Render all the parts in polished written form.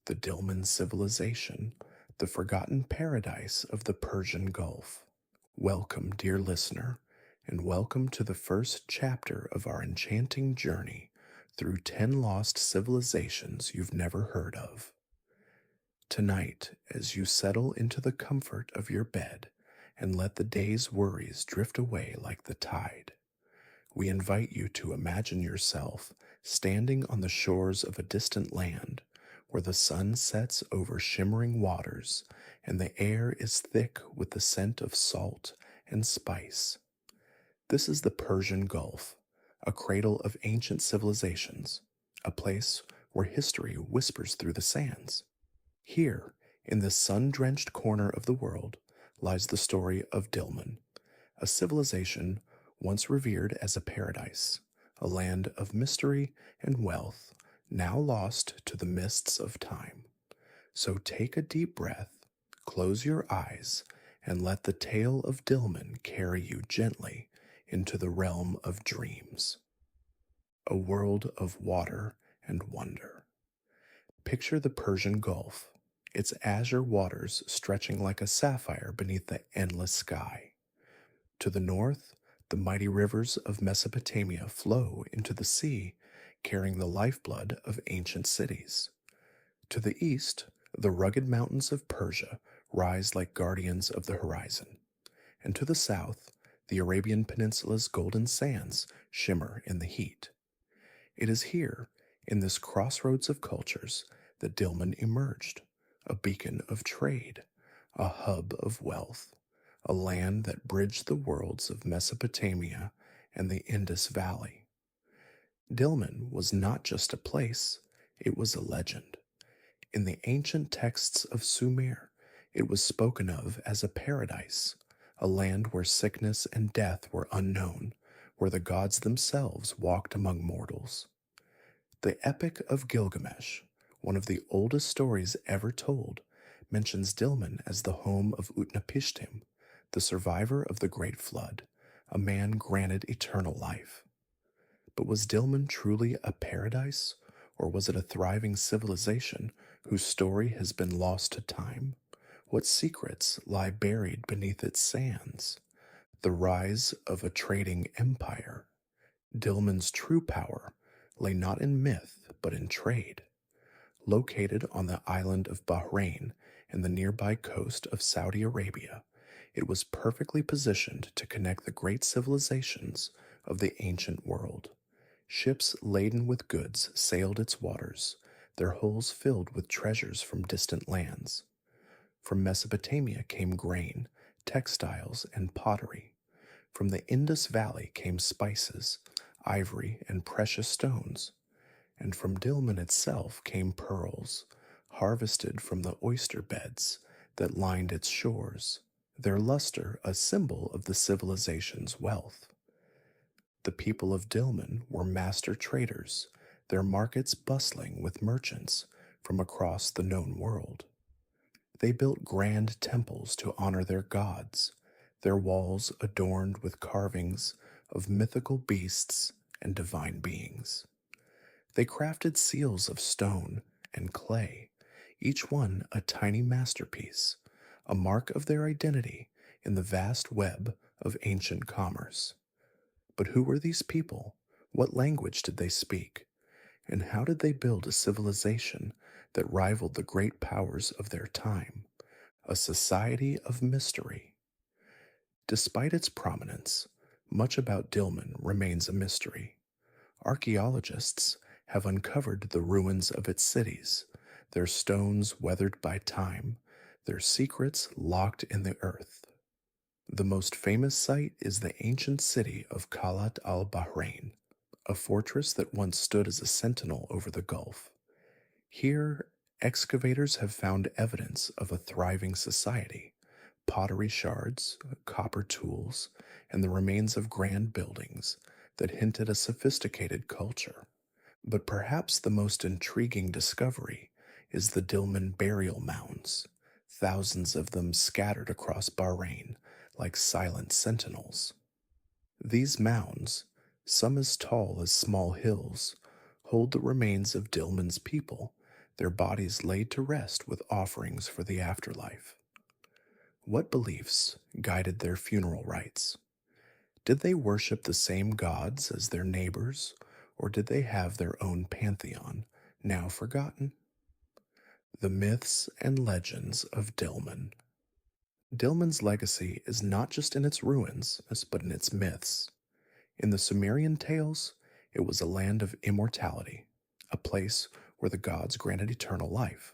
the Dilmun civilization, the forgotten paradise of the Persian Gulf. Welcome, dear listener, and welcome to the first chapter of our enchanting journey through 10 lost civilizations you've never heard of. Tonight, as you settle into the comfort of your bed and let the day's worries drift away like the tide, we invite you to imagine yourself standing on the shores of a distant land where the sun sets over shimmering waters and the air is thick with the scent of salt and spice. This is the Persian Gulf, a cradle of ancient civilizations, a place where history whispers through the sands. Here, in this sun-drenched corner of the world, lies the story of Dilmun, a civilization once revered as a paradise, a land of mystery and wealth, now lost to the mists of time. So take a deep breath, close your eyes, and let the tale of Dilmun carry you gently into the realm of dreams. A world of water and wonder. Picture the Persian Gulf, its azure waters stretching like a sapphire beneath the endless sky. To the north, the mighty rivers of Mesopotamia flow into the sea, carrying the lifeblood of ancient cities. To the east, the rugged mountains of Persia rise like guardians of the horizon. And to the south, the Arabian Peninsula's golden sands shimmer in the heat. It is here, in this crossroads of cultures, that Dilmun emerged, a beacon of trade, a hub of wealth, a land that bridged the worlds of Mesopotamia and the Indus Valley. Dilmun was not just a place, it was a legend. In the ancient texts of Sumer, it was spoken of as a paradise, a land where sickness and death were unknown, where the gods themselves walked among mortals. The Epic of Gilgamesh, one of the oldest stories ever told, mentions Dilmun as the home of Utnapishtim, the survivor of the Great Flood, a man granted eternal life. But was Dilmun truly a paradise, or was it a thriving civilization whose story has been lost to time? What secrets lie buried beneath its sands? The rise of a trading empire. Dilmun's true power lay not in myth, but in trade. Located on the island of Bahrain and the nearby coast of Saudi Arabia, it was perfectly positioned to connect the great civilizations of the ancient world. Ships laden with goods sailed its waters, their hulls filled with treasures from distant lands. From Mesopotamia came grain, textiles, and pottery. From the Indus Valley came spices, ivory, and precious stones. And from Dilmun itself came pearls, harvested from the oyster beds that lined its shores, their luster a symbol of the civilization's wealth. The people of Dilmun were master traders, their markets bustling with merchants from across the known world. They built grand temples to honor their gods, their walls adorned with carvings of mythical beasts and divine beings. They crafted seals of stone and clay, each one a tiny masterpiece, a mark of their identity in the vast web of ancient commerce. But who were these people? What language did they speak? And how did they build a civilization that rivaled the great powers of their time? A society of mystery. Despite its prominence, much about Dilmun remains a mystery. Archaeologists have uncovered the ruins of its cities, their stones weathered by time, their secrets locked in the earth. The most famous site is the ancient city of Qalat al-Bahrain, a fortress that once stood as a sentinel over the Gulf. Here, excavators have found evidence of a thriving society, pottery shards, copper tools, and the remains of grand buildings that hint at a sophisticated culture. But perhaps the most intriguing discovery is the Dilmun burial mounds, thousands of them scattered across Bahrain like silent sentinels. These mounds, some as tall as small hills, hold the remains of Dilmun's people, their bodies laid to rest with offerings for the afterlife. What beliefs guided their funeral rites? Did they worship the same gods as their neighbors, or did they have their own pantheon, now forgotten? The myths and legends of Dilmun. Dilmun's legacy is not just in its ruins, but in its myths. In the Sumerian tales, it was a land of immortality, a place where the gods granted eternal life.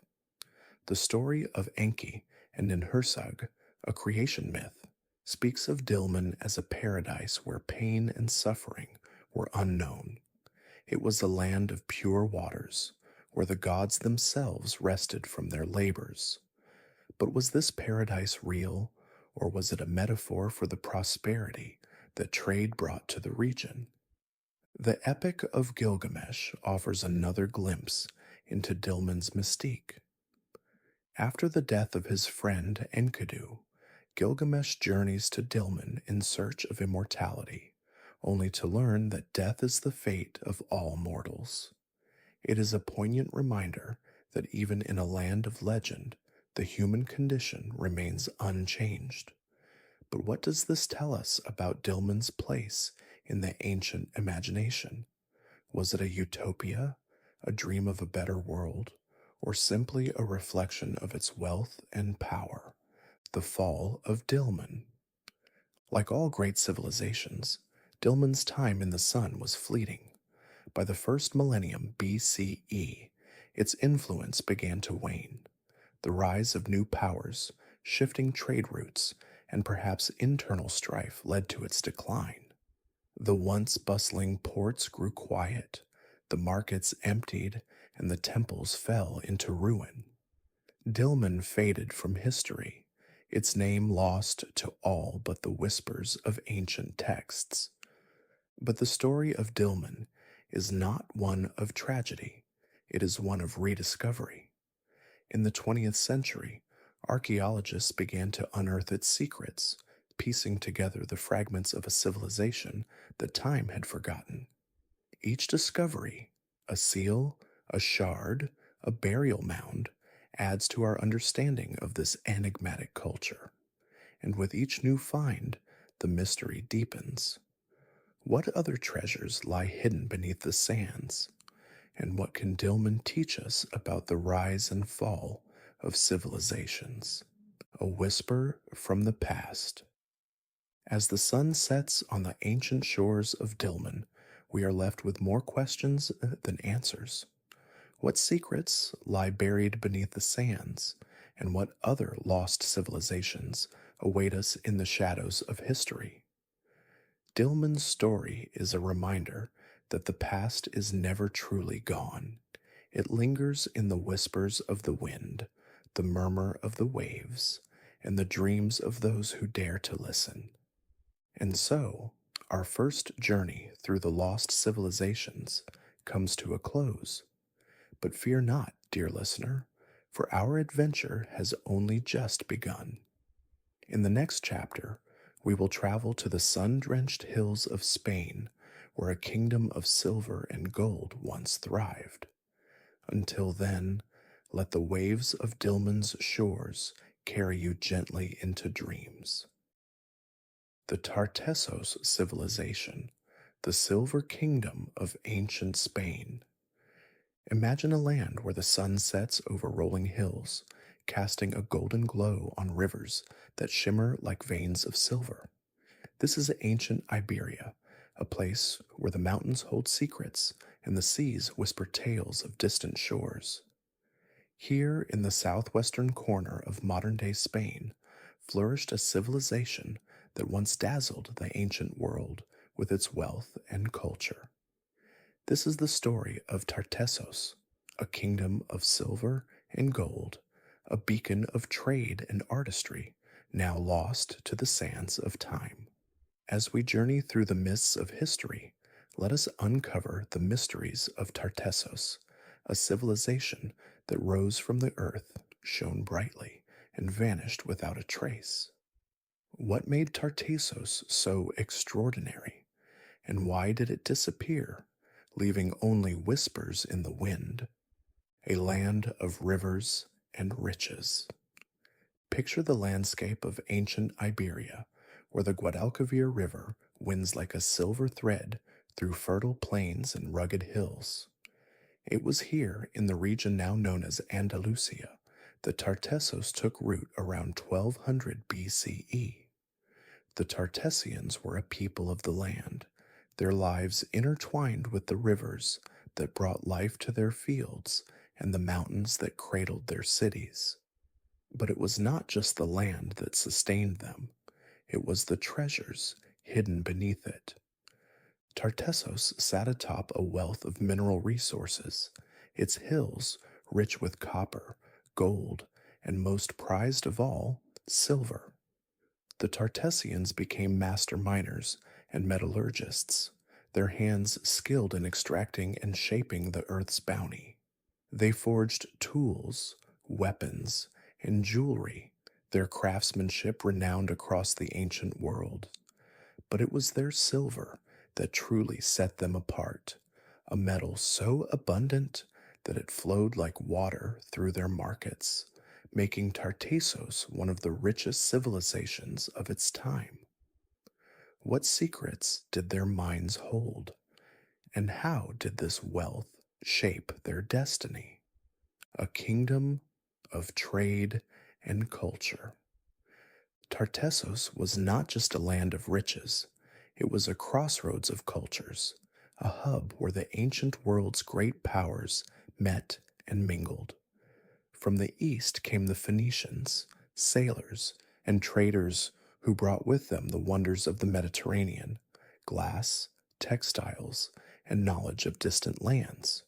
The story of Enki and Ninhursag, a creation myth, speaks of Dilmun as a paradise where pain and suffering were unknown. It was a land of pure waters, where the gods themselves rested from their labors. But was this paradise real, or was it a metaphor for the prosperity that trade brought to the region? The Epic of Gilgamesh offers another glimpse into Dilmun's mystique. After the death of his friend Enkidu, Gilgamesh journeys to Dilmun in search of immortality, only to learn that death is the fate of all mortals. It is a poignant reminder that even in a land of legend, the human condition remains unchanged. But what does this tell us about Dilmun's place in the ancient imagination? Was it a utopia, a dream of a better world, or simply a reflection of its wealth and power? The fall of Dilmun. Like all great civilizations, Dilmun's time in the sun was fleeting. By the first millennium BCE, its influence began to wane. The rise of new powers, shifting trade routes, and perhaps internal strife led to its decline. The once bustling ports grew quiet, the markets emptied, and the temples fell into ruin. Dilmun faded from history, its name lost to all but the whispers of ancient texts. But the story of Dilmun is not one of tragedy, it is one of rediscovery. In the 20th century, archaeologists began to unearth its secrets, piecing together the fragments of a civilization that time had forgotten. Each discovery, a seal, a shard, a burial mound, adds to our understanding of this enigmatic culture. And with each new find, the mystery deepens. What other treasures lie hidden beneath the sands? And what can Dilmun teach us about the rise and fall of civilizations? A whisper from the past. As the sun sets on the ancient shores of Dilmun, we are left with more questions than answers. What secrets lie buried beneath the sands, and what other lost civilizations await us in the shadows of history? Dilmun's story is a reminder that the past is never truly gone. It lingers in the whispers of the wind, the murmur of the waves, and the dreams of those who dare to listen. And so, our first journey through the lost civilizations comes to a close. But fear not, dear listener, for our adventure has only just begun. In the next chapter, we will travel to the sun-drenched hills of Spain, where a kingdom of silver and gold once thrived. Until then, let the waves of Dilmun's shores carry you gently into dreams. The Tartessos civilization, the silver kingdom of ancient Spain. Imagine a land where the sun sets over rolling hills, casting a golden glow on rivers that shimmer like veins of silver. This is ancient Iberia, a place where the mountains hold secrets and the seas whisper tales of distant shores. Here in the southwestern corner of modern-day Spain flourished a civilization that once dazzled the ancient world with its wealth and culture. This is the story of Tartessos, a kingdom of silver and gold, a beacon of trade and artistry, now lost to the sands of time. As we journey through the mists of history, let us uncover the mysteries of Tartessos, a civilization that rose from the earth, shone brightly, and vanished without a trace. What made Tartessos so extraordinary, and why did it disappear, leaving only whispers in the wind? a land of rivers and riches. Picture the landscape of ancient Iberia, where the Guadalquivir River winds like a silver thread through fertile plains and rugged hills. It was here, in the region now known as Andalusia, that Tartessos took root around 1200 BCE. The Tartessians were a people of the land, their lives intertwined with the rivers that brought life to their fields and the mountains that cradled their cities. But it was not just the land that sustained them, it was the treasures hidden beneath it. Tartessos sat atop a wealth of mineral resources, its hills rich with copper, gold, and most prized of all, silver. The Tartessians became master miners and metallurgists, their hands skilled in extracting and shaping the earth's bounty. They forged tools, weapons, and jewelry, their craftsmanship renowned across the ancient world. But it was their silver that truly set them apart, a metal so abundant that it flowed like water through their markets, making Tartessos one of the richest civilizations of its time. What secrets did their mines hold? And how did this wealth shape their destiny? A kingdom of trade and culture. Tartessos was not just a land of riches, it was a crossroads of cultures, a hub where the ancient world's great powers met and mingled. From the east came the Phoenicians, sailors, and traders who brought with them the wonders of the Mediterranean, glass, textiles, and knowledge of distant lands.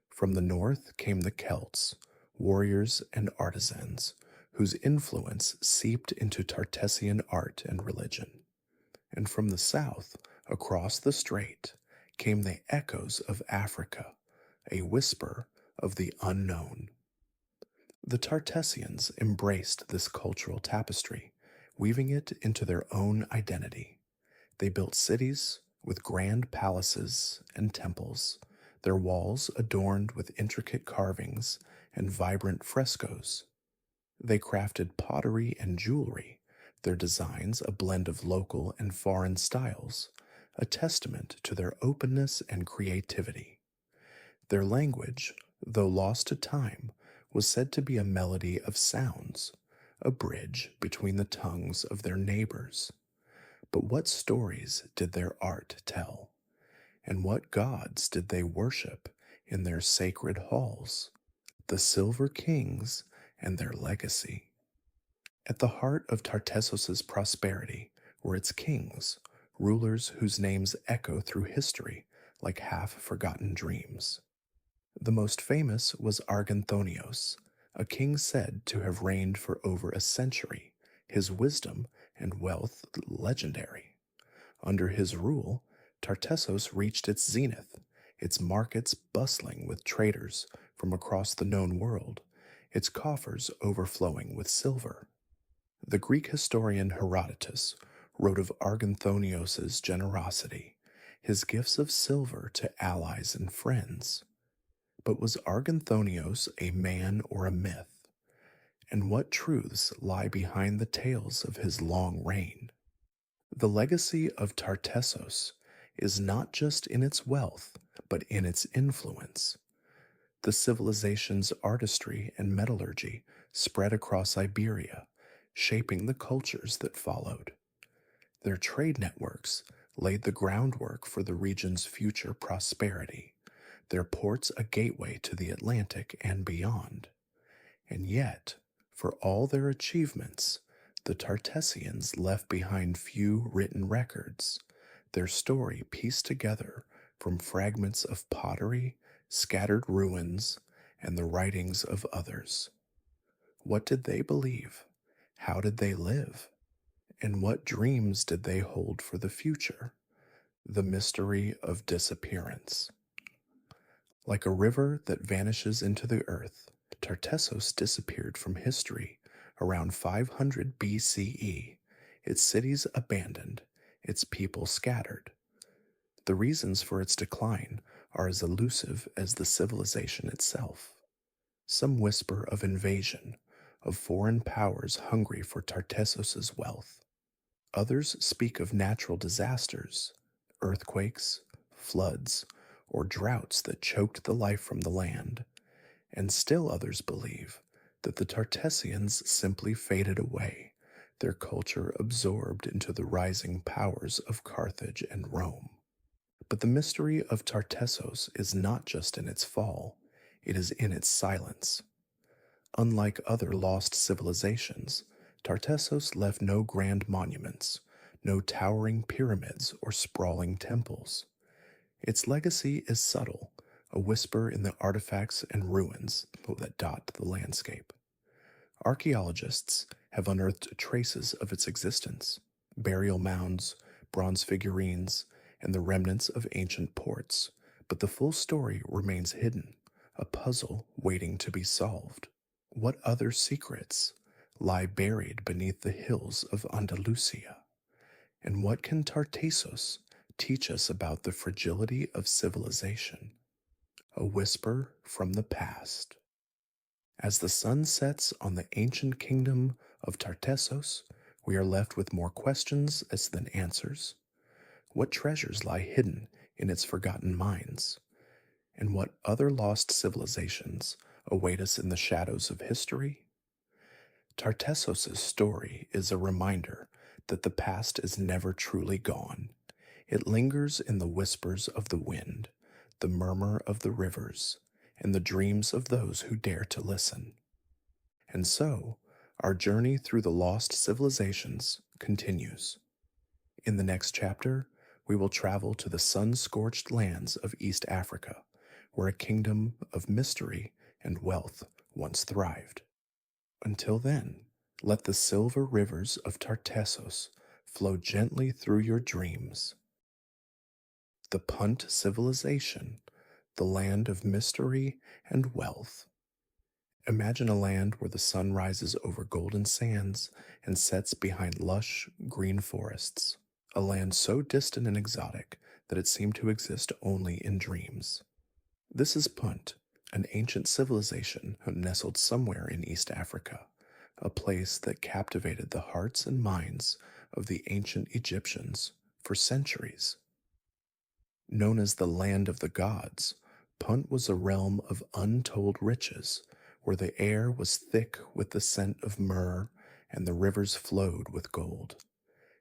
From the north came the Celts, warriors and artisans, whose influence seeped into Tartessian art and religion. And from the south, across the strait, came the echoes of Africa, a whisper of the unknown. The Tartessians embraced this cultural tapestry, weaving it into their own identity. They built cities with grand palaces and temples, their walls adorned with intricate carvings and vibrant frescoes. They crafted pottery and jewelry, their designs a blend of local and foreign styles, a testament to their openness and creativity. Their language, though lost to time, was said to be a melody of sounds, a bridge between the tongues of their neighbors. But what stories did their art tell? And what gods did they worship in their sacred halls? The Silver Kings and their legacy. At the heart of Tartessos's prosperity were its kings, rulers whose names echo through history like half-forgotten dreams. The most famous was Arganthonios, a king said to have reigned for over a century, his wisdom and wealth legendary. Under his rule, Tartessos reached its zenith, its markets bustling with traders from across the known world, its coffers overflowing with silver. The Greek historian Herodotus wrote of Arganthonios's generosity, his gifts of silver to allies and friends. But was Arganthonios a man or a myth? And what truths lie behind the tales of his long reign? The legacy of Tartessos is not just in its wealth, but in its influence. The civilization's artistry and metallurgy spread across Iberia, shaping the cultures that followed. Their trade networks laid the groundwork for the region's future prosperity, their ports a gateway to the Atlantic and beyond. And yet, for all their achievements, the Tartessians left behind few written records, their story pieced together from fragments of pottery, scattered ruins, and the writings of others. What did they believe? How did they live? And what dreams did they hold for the future? The mystery of disappearance. Like a river that vanishes into the earth, Tartessos disappeared from history around 500 BCE, its cities abandoned, its people scattered. The reasons for its decline are as elusive as the civilization itself. Some whisper of invasion, of foreign powers hungry for Tartessos's wealth. Others speak of natural disasters, earthquakes, floods, or droughts that choked the life from the land. And still others believe that the Tartessians simply faded away, their culture absorbed into the rising powers of Carthage and Rome. But the mystery of Tartessos is not just in its fall, it is in its silence. Unlike other lost civilizations, Tartessos left no grand monuments, no towering pyramids or sprawling temples. Its legacy is subtle, a whisper in the artifacts and ruins that dot the landscape. Archaeologists have unearthed traces of its existence: burial mounds, bronze figurines, and the remnants of ancient ports, but the full story remains hidden, a puzzle waiting to be solved. What other secrets lie buried beneath the hills of Andalusia? And what can Tartessos teach us about the fragility of civilization? A whisper from the past. As the sun sets on the ancient kingdom of Tartessos, we are left with more questions than answers. What treasures lie hidden in its forgotten mines? And what other lost civilizations await us in the shadows of history? Tartessos' story is a reminder that the past is never truly gone. It lingers in the whispers of the wind, the murmur of the rivers, and the dreams of those who dare to listen. And so, our journey through the lost civilizations continues. In the next chapter, we will travel to the sun-scorched lands of East Africa, where a kingdom of mystery and wealth once thrived. Until then, let the silver rivers of Tartessos flow gently through your dreams. The Punt civilization, the land of mystery and wealth. Imagine a land where the sun rises over golden sands and sets behind lush, green forests, a land so distant and exotic that it seemed to exist only in dreams. This is Punt, an ancient civilization nestled somewhere in East Africa, a place that captivated the hearts and minds of the ancient Egyptians for centuries. Known as the Land of the Gods, Punt was a realm of untold riches, where the air was thick with the scent of myrrh and the rivers flowed with gold.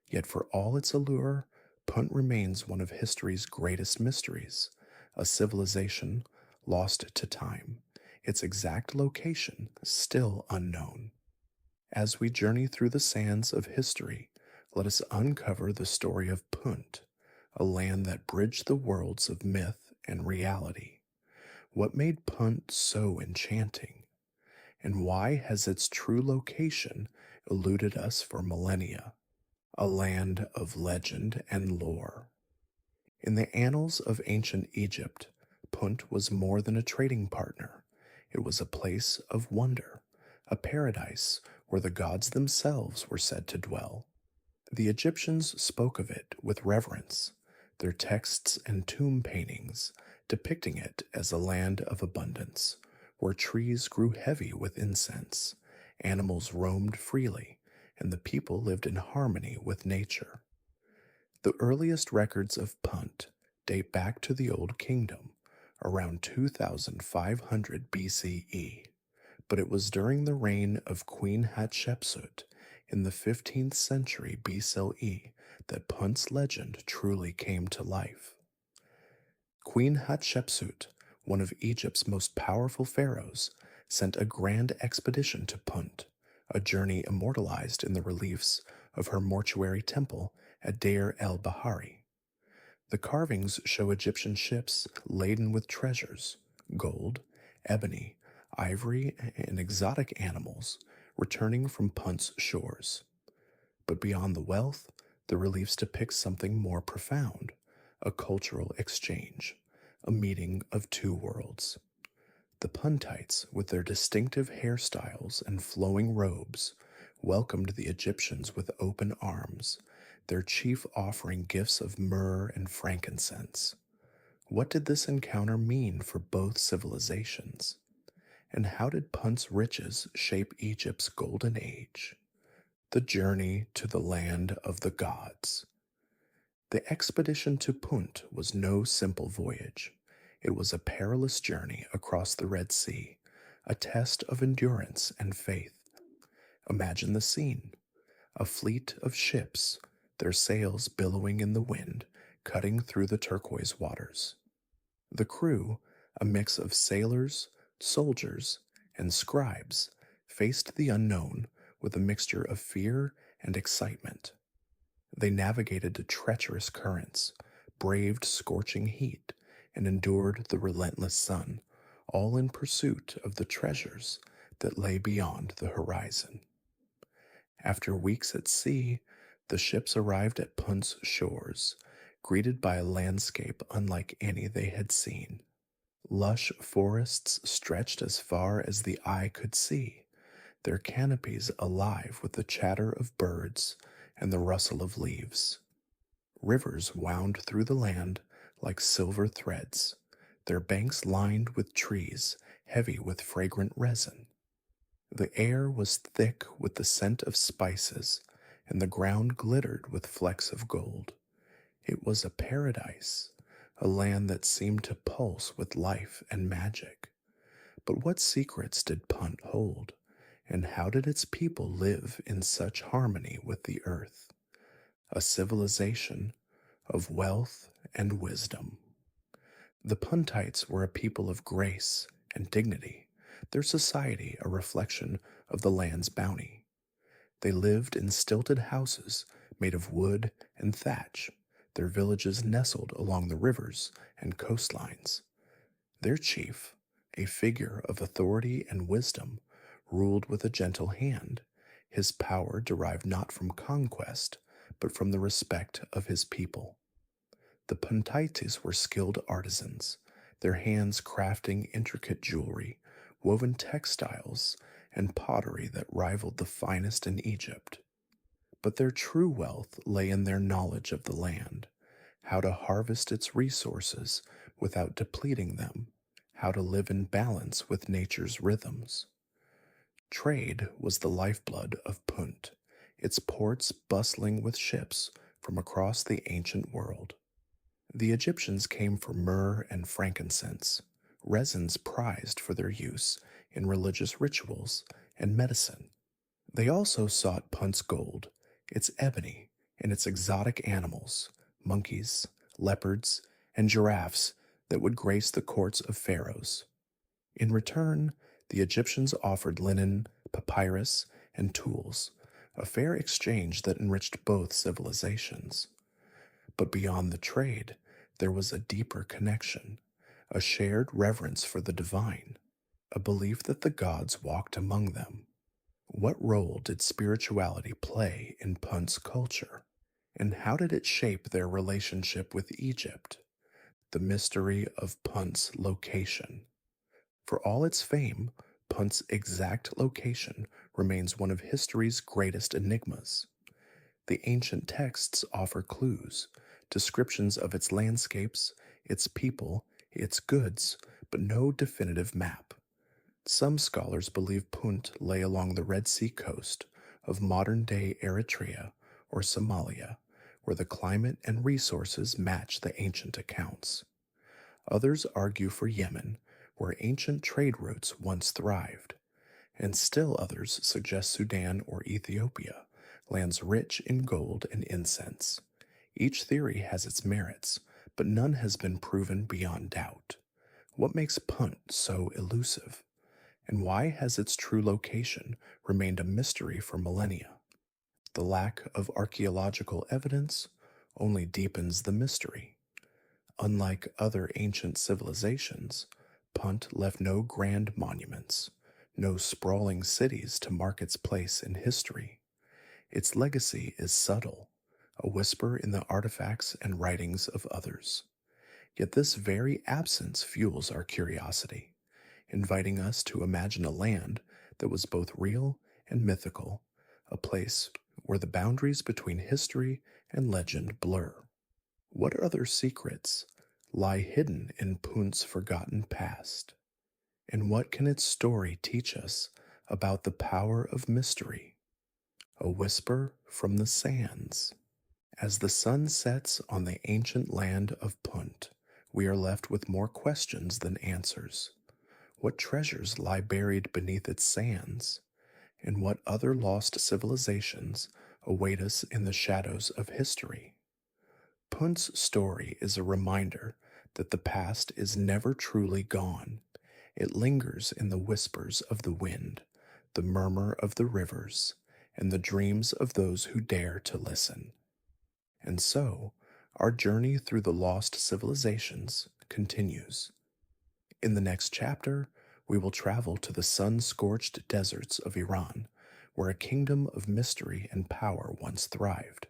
Yet for all its allure, Punt remains one of history's greatest mysteries, a civilization lost to time, its exact location still unknown. As we journey through the sands of history, let us uncover the story of Punt, a land that bridged the worlds of myth and reality. What made Punt so enchanting? And why has its true location eluded us for millennia? A land of legend and lore. In the annals of ancient Egypt, Punt was more than a trading partner. It was a place of wonder, a paradise where the gods themselves were said to dwell. The Egyptians spoke of it with reverence, their texts and tomb paintings depicting it as a land of abundance, where trees grew heavy with incense, animals roamed freely, and the people lived in harmony with nature. The earliest records of Punt date back to the Old Kingdom, around 2500 BCE, but it was during the reign of Queen Hatshepsut in the 15th century BCE that Punt's legend truly came to life. Queen Hatshepsut, one of Egypt's most powerful pharaohs, sent a grand expedition to Punt, a journey immortalized in the reliefs of her mortuary temple at Deir el-Bahari. The carvings show Egyptian ships laden with treasures, gold, ebony, ivory, and exotic animals returning from Punt's shores. But beyond the wealth, the reliefs depict something more profound, a cultural exchange, a meeting of two worlds. The Puntites, with their distinctive hairstyles and flowing robes, welcomed the Egyptians with open arms, their chief offering gifts of myrrh and frankincense. What did this encounter mean for both civilizations? And how did Punt's riches shape Egypt's golden age? The journey to the land of the gods. The expedition to Punt was no simple voyage. It was a perilous journey across the Red Sea, a test of endurance and faith. Imagine the scene: a fleet of ships, their sails billowing in the wind, cutting through the turquoise waters. The crew, a mix of sailors, soldiers, and scribes, faced the unknown with a mixture of fear and excitement. They navigated the treacherous currents, braved scorching heat, and endured the relentless sun, all in pursuit of the treasures that lay beyond the horizon. After weeks at sea, the ships arrived at Punt's shores, greeted by a landscape unlike any they had seen. Lush forests stretched as far as the eye could see, their canopies alive with the chatter of birds and the rustle of leaves. Rivers wound through the land like silver threads, their banks lined with trees heavy with fragrant resin. The air was thick with the scent of spices, and the ground glittered with flecks of gold. It was a paradise, a land that seemed to pulse with life and magic. But what secrets did Punt hold, and how did its people live in such harmony with the earth? A civilization of wealth and wisdom. The Puntites were a people of grace and dignity, their society a reflection of the land's bounty. They lived in stilted houses made of wood and thatch, their villages nestled along the rivers and coastlines. Their chief, a figure of authority and wisdom, ruled with a gentle hand. His power derived not from conquest, but from the respect of his people. The Puntites were skilled artisans, their hands crafting intricate jewelry, woven textiles, and pottery that rivaled the finest in Egypt. But their true wealth lay in their knowledge of the land, how to harvest its resources without depleting them, how to live in balance with nature's rhythms. Trade was the lifeblood of Punt, its ports bustling with ships from across the ancient world. The Egyptians came for myrrh and frankincense, resins prized for their use in religious rituals and medicine. They also sought Punt's gold, its ebony, and its exotic animals, monkeys, leopards, and giraffes that would grace the courts of pharaohs. In return, the Egyptians offered linen, papyrus, and tools, a fair exchange that enriched both civilizations. But beyond the trade, there was a deeper connection, a shared reverence for the divine, a belief that the gods walked among them. What role did spirituality play in Punt's culture, and how did it shape their relationship with Egypt? The mystery of Punt's location. For all its fame, Punt's exact location remains one of history's greatest enigmas. The ancient texts offer clues, descriptions of its landscapes, its people, its goods, but no definitive map. Some scholars believe Punt lay along the Red Sea coast of modern-day Eritrea or Somalia, where the climate and resources match the ancient accounts. Others argue for Yemen, where ancient trade routes once thrived, and still others suggest Sudan or Ethiopia, lands rich in gold and incense. Each theory has its merits, but none has been proven beyond doubt. What makes Punt so elusive? And why has its true location remained a mystery for millennia? The lack of archaeological evidence only deepens the mystery. Unlike other ancient civilizations, Punt left no grand monuments, no sprawling cities to mark its place in history. Its legacy is subtle, a whisper in the artifacts and writings of others. Yet this very absence fuels our curiosity, inviting us to imagine a land that was both real and mythical, a place where the boundaries between history and legend blur. What other secrets lie hidden in Punt's forgotten past? And what can its story teach us about the power of mystery? A whisper from the sands. As the sun sets on the ancient land of Punt, we are left with more questions than answers. What treasures lie buried beneath its sands? And what other lost civilizations await us in the shadows of history? Punt's story is a reminder that the past is never truly gone. It lingers in the whispers of the wind, the murmur of the rivers, and the dreams of those who dare to listen. And so, our journey through the lost civilizations continues. In the next chapter, we will travel to the sun scorched deserts of Iran, where a kingdom of mystery and power once thrived.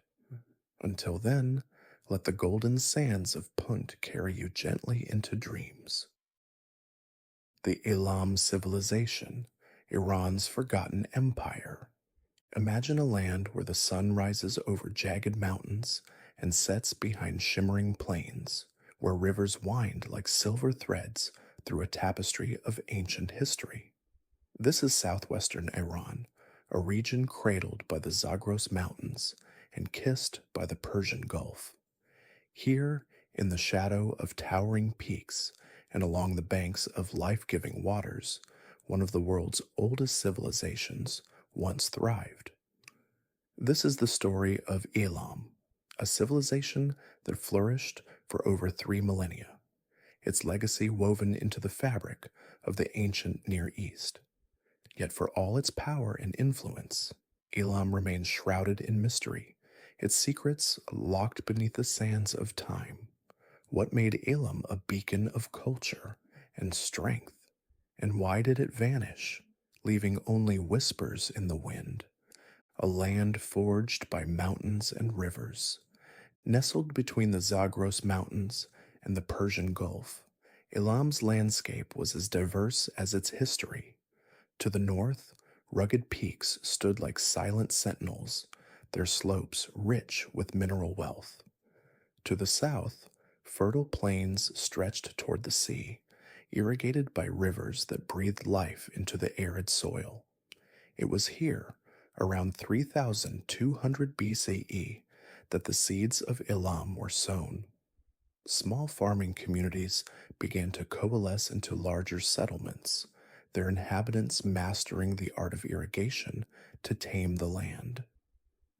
Until then, let the golden sands of Punt carry you gently into dreams. The Elam civilization, Iran's forgotten empire. Imagine a land where the sun rises over jagged mountains and sets behind shimmering plains, where rivers wind like silver threads through a tapestry of ancient history. This is southwestern Iran, a region cradled by the Zagros Mountains and kissed by the Persian Gulf. Here, in the shadow of towering peaks and along the banks of life-giving waters, one of the world's oldest civilizations once thrived. This is the story of Elam, a civilization that flourished for over 3 millennia, its legacy woven into the fabric of the ancient Near East. Yet for all its power and influence, Elam remains shrouded in mystery, its secrets locked beneath the sands of time. What made Elam a beacon of culture and strength? And why did it vanish, leaving only whispers in the wind? A land forged by mountains and rivers. Nestled between the Zagros Mountains and the Persian Gulf, Elam's landscape was as diverse as its history. To the north, rugged peaks stood like silent sentinels, their slopes rich with mineral wealth. To the south, fertile plains stretched toward the sea, irrigated by rivers that breathed life into the arid soil. It was here, around 3200 BCE, that the seeds of Elam were sown. Small farming communities began to coalesce into larger settlements, their inhabitants mastering the art of irrigation to tame the land.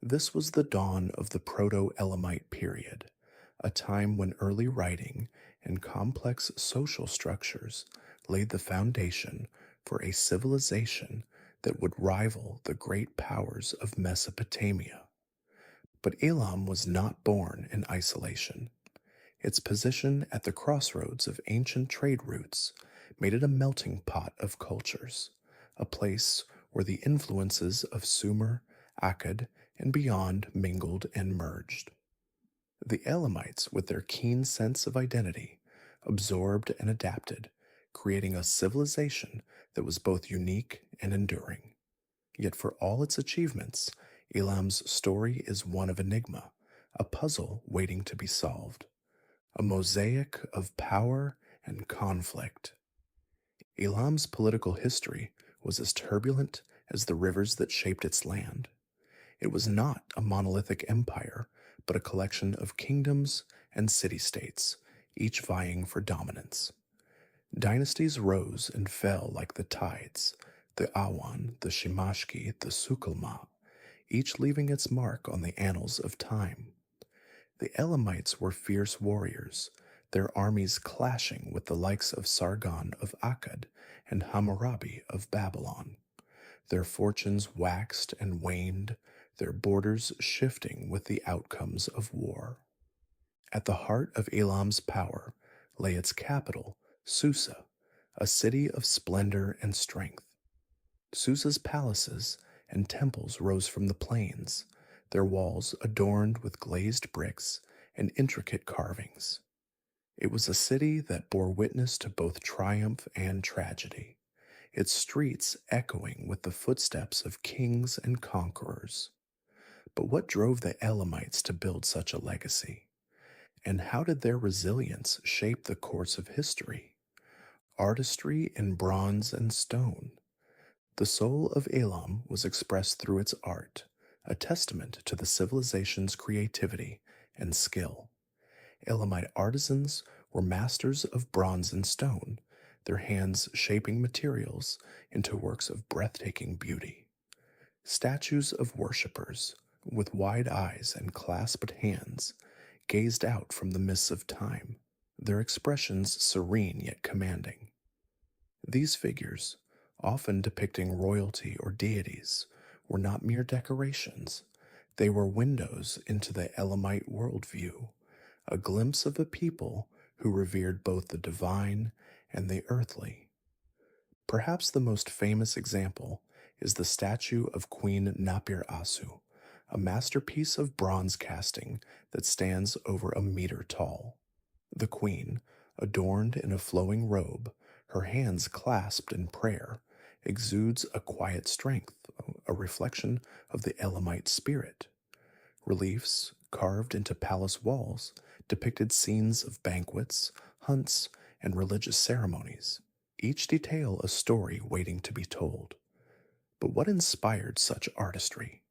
This was the dawn of the Proto-Elamite period, a time when early writing and complex social structures laid the foundation for a civilization that would rival the great powers of Mesopotamia. But Elam was not born in isolation. Its position at the crossroads of ancient trade routes made it a melting pot of cultures, a place where the influences of Sumer, Akkad, and beyond mingled and merged. The Elamites, with their keen sense of identity, absorbed and adapted, creating a civilization that was both unique and enduring. Yet for all its achievements, Elam's story is one of enigma, a puzzle waiting to be solved, a mosaic of power and conflict. Elam's political history was as turbulent as the rivers that shaped its land. It was not a monolithic empire, but a collection of kingdoms and city-states, each vying for dominance. Dynasties rose and fell like the tides, the Awan, the Shimashki, the Sukulma, each leaving its mark on the annals of time. The Elamites were fierce warriors, their armies clashing with the likes of Sargon of Akkad and Hammurabi of Babylon. Their fortunes waxed and waned, their borders shifting with the outcomes of war. At the heart of Elam's power lay its capital, Susa, a city of splendor and strength. Susa's palaces and temples rose from the plains, their walls adorned with glazed bricks and intricate carvings. It was a city that bore witness to both triumph and tragedy, its streets echoing with the footsteps of kings and conquerors. But what drove the Elamites to build such a legacy? And how did their resilience shape the course of history? artistry in bronze and stone. The soul of Elam was expressed through its art, a testament to the civilization's creativity and skill. Elamite artisans were masters of bronze and stone, their hands shaping materials into works of breathtaking beauty. Statues of worshippers, with wide eyes and clasped hands, gazed out from the mists of time, their expressions serene yet commanding. These figures, often depicting royalty or deities, were not mere decorations. They were windows into the Elamite worldview, a glimpse of a people who revered both the divine and the earthly. Perhaps the most famous example is the statue of Queen Napir Asu, a masterpiece of bronze casting that stands over a meter tall. The queen, adorned in a flowing robe, her hands clasped in prayer, exudes a quiet strength, a reflection of the Elamite spirit. Reliefs carved into palace walls depicted scenes of banquets, hunts, and religious ceremonies, each detail a story waiting to be told. But what inspired such artistry?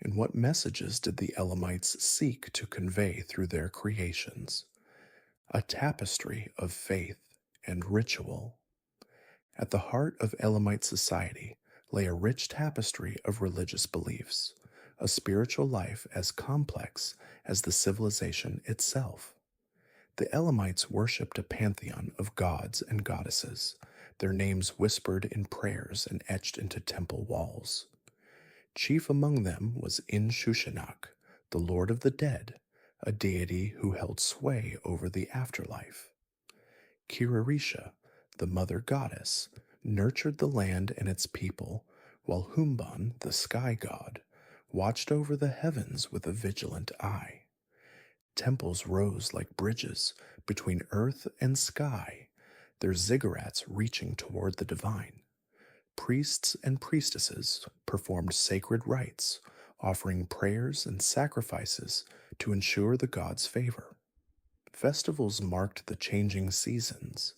And what messages did the Elamites seek to convey through their creations? A tapestry of faith and ritual. At the heart of Elamite society lay a rich tapestry of religious beliefs, a spiritual life as complex as the civilization itself. The Elamites worshipped a pantheon of gods and goddesses, their names whispered in prayers and etched into temple walls. Chief among them was Inshushinak, the lord of the dead, a deity who held sway over the afterlife. Kirarisha, the mother goddess, nurtured the land and its people, while Humban, the sky god, watched over the heavens with a vigilant eye. Temples rose like bridges between earth and sky, their ziggurats reaching toward the divine. Priests and priestesses performed sacred rites, offering prayers and sacrifices to ensure the god's favor. Festivals marked the changing seasons,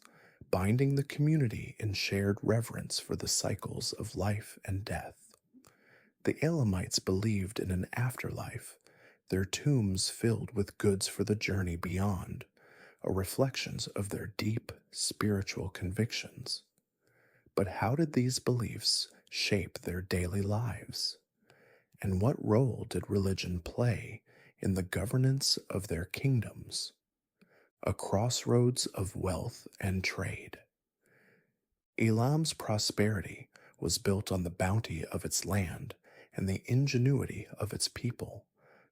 binding the community in shared reverence for the cycles of life and death. The Elamites believed in an afterlife, their tombs filled with goods for the journey beyond, a reflections of their deep spiritual convictions. But how did these beliefs shape their daily lives? And what role did religion play in the governance of their kingdoms? A crossroads of wealth and trade. Elam's prosperity was built on the bounty of its land and the ingenuity of its people.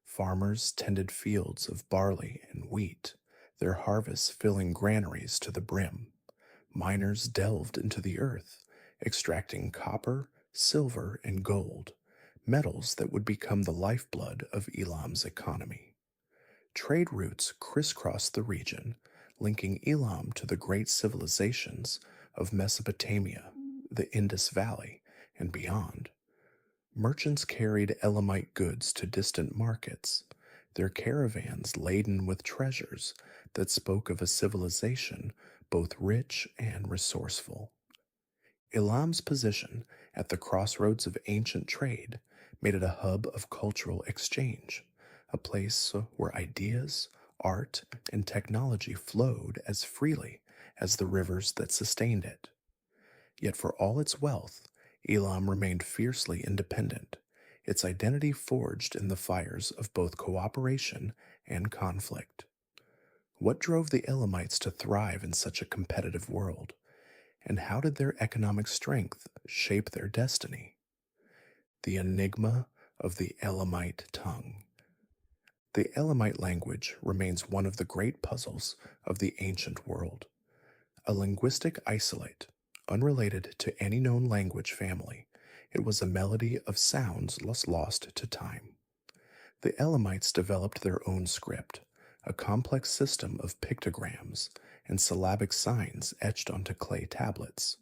Farmers tended fields of barley and wheat, their harvests filling granaries to the brim. Miners delved into the earth, extracting copper, silver, and gold, metals that would become the lifeblood of Elam's economy. Trade routes crisscrossed the region, linking Elam to the great civilizations of Mesopotamia, the Indus Valley, and beyond. Merchants carried Elamite goods to distant markets, their caravans laden with treasures that spoke of a civilization both rich and resourceful. Elam's position at the crossroads of ancient trade made it a hub of cultural exchange, a place where ideas, art, and technology flowed as freely as the rivers that sustained it. Yet for all its wealth, Elam remained fiercely independent, its identity forged in the fires of both cooperation and conflict. What drove the Elamites to thrive in such a competitive world, and how did their economic strength shape their destiny? The enigma of the Elamite tongue. The Elamite language remains one of the great puzzles of the ancient world. A linguistic isolate, unrelated to any known language family, it was a melody of sounds lost to time. The Elamites developed their own script, a complex system of pictograms and syllabic signs etched onto clay tablets.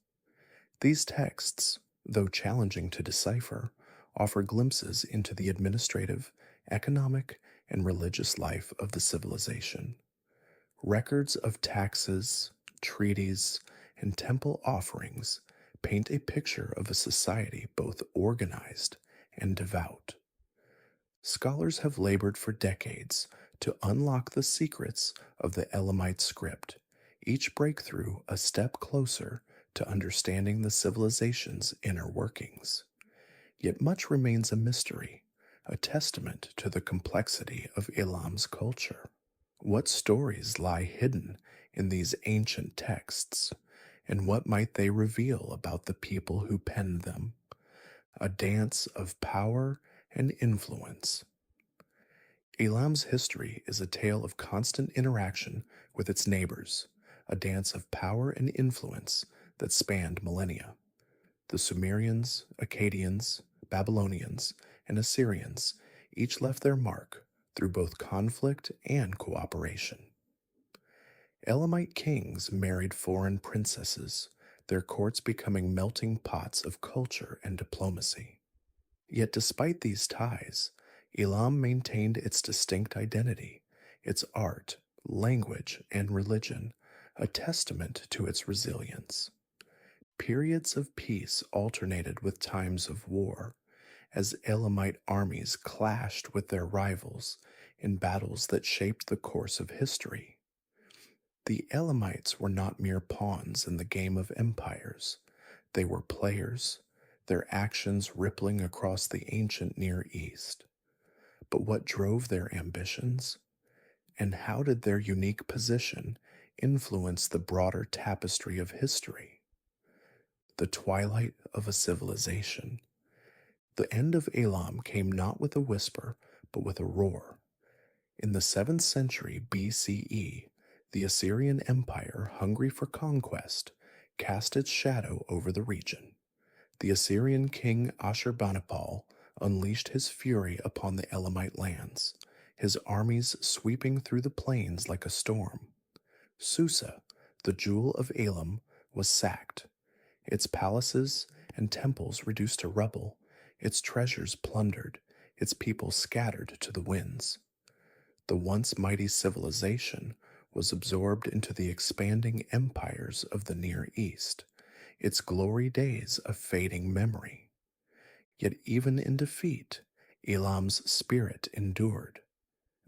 These texts, though challenging to decipher, offer glimpses into the administrative, economic, and religious life of the civilization. Records of taxes, treaties, and temple offerings paint a picture of a society both organized and devout. Scholars have labored for decades to unlock the secrets of the Elamite script, each breakthrough a step closer to understanding the civilization's inner workings. Yet much remains a mystery, a testament to the complexity of Elam's culture. What stories lie hidden in these ancient texts, and what might they reveal about the people who penned them? A dance of power and influence. Elam's history is a tale of constant interaction with its neighbors, a dance of power and influence that spanned millennia. The Sumerians, Akkadians, Babylonians, and Assyrians each left their mark through both conflict and cooperation. Elamite kings married foreign princesses, their courts becoming melting pots of culture and diplomacy. Yet despite these ties, Elam maintained its distinct identity, its art, language, and religion, a testament to its resilience. Periods of peace alternated with times of war, as Elamite armies clashed with their rivals in battles that shaped the course of history. The Elamites were not mere pawns in the game of empires. They were players, their actions rippling across the ancient Near East. But what drove their ambitions? And how did their unique position influence the broader tapestry of history? The twilight of a civilization. The end of Elam came not with a whisper, but with a roar. In the 7th century BCE, the Assyrian Empire, hungry for conquest, cast its shadow over the region. The Assyrian king Ashurbanipal unleashed his fury upon the Elamite lands, his armies sweeping through the plains like a storm. Susa, the jewel of Elam, was sacked, its palaces and temples reduced to rubble, its treasures plundered, its people scattered to the winds. The once mighty civilization was absorbed into the expanding empires of the Near East, its glory days a fading memory. Yet even in defeat, Elam's spirit endured.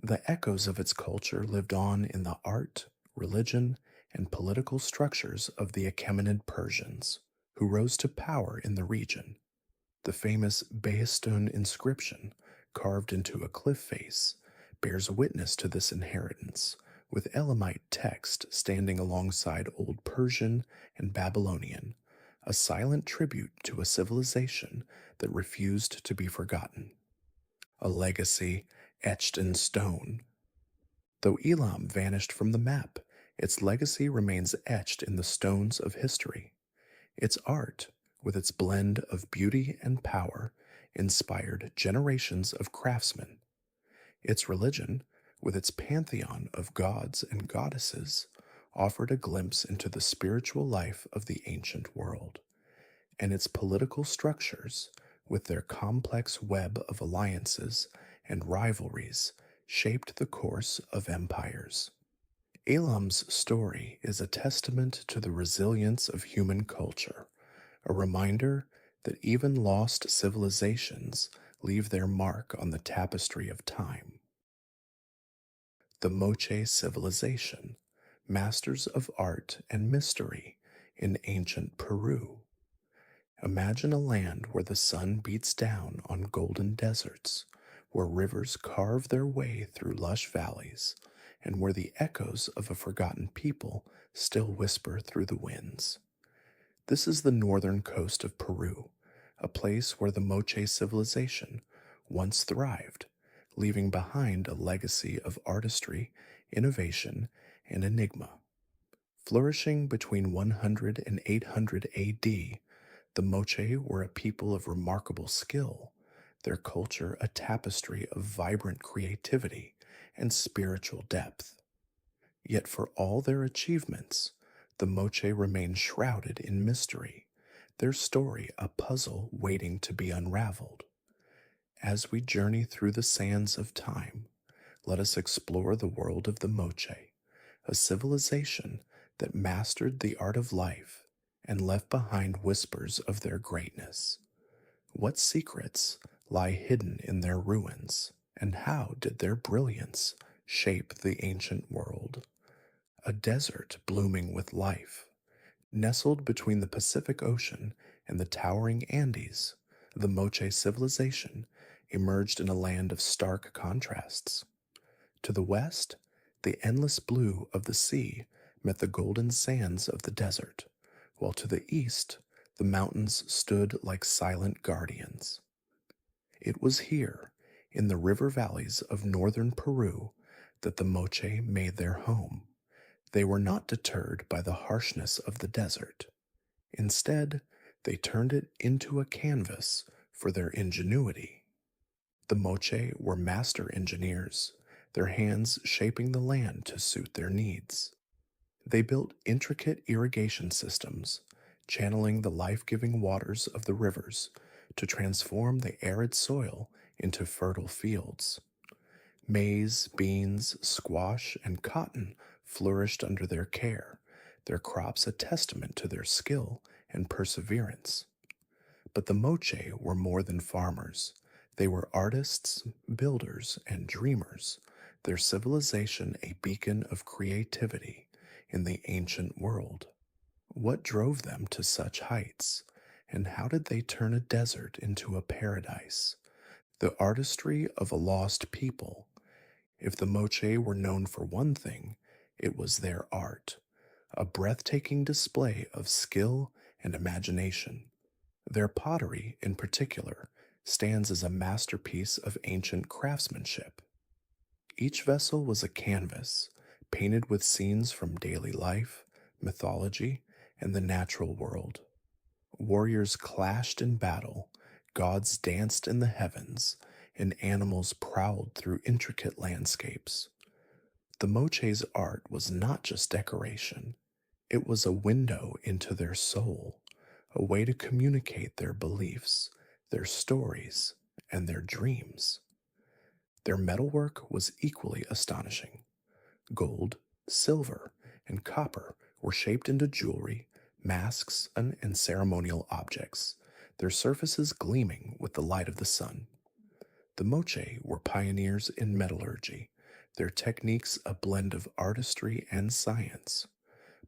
The echoes of its culture lived on in the art, religion, and political structures of the Achaemenid Persians, who rose to power in the region. The famous Behistun inscription, carved into a cliff face, bears witness to this inheritance, with Elamite text standing alongside Old Persian and Babylonian, a silent tribute to a civilization that refused to be forgotten. A legacy etched in stone. Though Elam vanished from the map, its legacy remains etched in the stones of history. Its art, with its blend of beauty and power, inspired generations of craftsmen. Its religion, with its pantheon of gods and goddesses, offered a glimpse into the spiritual life of the ancient world. And its political structures, with their complex web of alliances and rivalries, shaped the course of empires. Elam's story is a testament to the resilience of human culture, a reminder that even lost civilizations leave their mark on the tapestry of time. The Moche civilization, masters of art and mystery in ancient Peru. Imagine a land where the sun beats down on golden deserts, where rivers carve their way through lush valleys, and where the echoes of a forgotten people still whisper through the winds. This is the northern coast of Peru, a place where the Moche civilization once thrived, leaving behind a legacy of artistry, innovation, and enigma. Flourishing between 100 and 800 AD, the Moche were a people of remarkable skill, their culture a tapestry of vibrant creativity and spiritual depth. Yet for all their achievements, the Moche remain shrouded in mystery, their story a puzzle waiting to be unraveled. As we journey through the sands of time, let us explore the world of the Moche, a civilization that mastered the art of life and left behind whispers of their greatness. What secrets lie hidden in their ruins, and how did their brilliance shape the ancient world? A desert blooming with life, nestled between the Pacific Ocean and the towering Andes, the Moche civilization emerged in a land of stark contrasts. To the west, the endless blue of the sea met the golden sands of the desert, while to the east, the mountains stood like silent guardians. It was here, in the river valleys of northern Peru, that the Moche made their home. They were not deterred by the harshness of the desert. Instead, they turned it into a canvas for their ingenuity. The Moche were master engineers, their hands shaping the land to suit their needs. They built intricate irrigation systems, channeling the life-giving waters of the rivers to transform the arid soil into fertile fields. Maize, beans, squash, and cotton flourished under their care, their crops a testament to their skill and perseverance. But the Moche were more than farmers. They were artists, builders, and dreamers, their civilization a beacon of creativity in the ancient world. What drove them to such heights, and how did they turn a desert into a paradise? The artistry of a lost people. If the Moche were known for one thing, it was their art, a breathtaking display of skill and imagination. Their pottery, in particular, stands as a masterpiece of ancient craftsmanship. Each vessel was a canvas, painted with scenes from daily life, mythology, and the natural world. Warriors clashed in battle, gods danced in the heavens, and animals prowled through intricate landscapes. The Moche's art was not just decoration, it was a window into their soul, a way to communicate their beliefs, their stories, and their dreams. Their metalwork was equally astonishing. Gold, silver, and copper were shaped into jewelry, masks, and ceremonial objects, their surfaces gleaming with the light of the sun. The Moche were pioneers in metallurgy, their techniques a blend of artistry and science.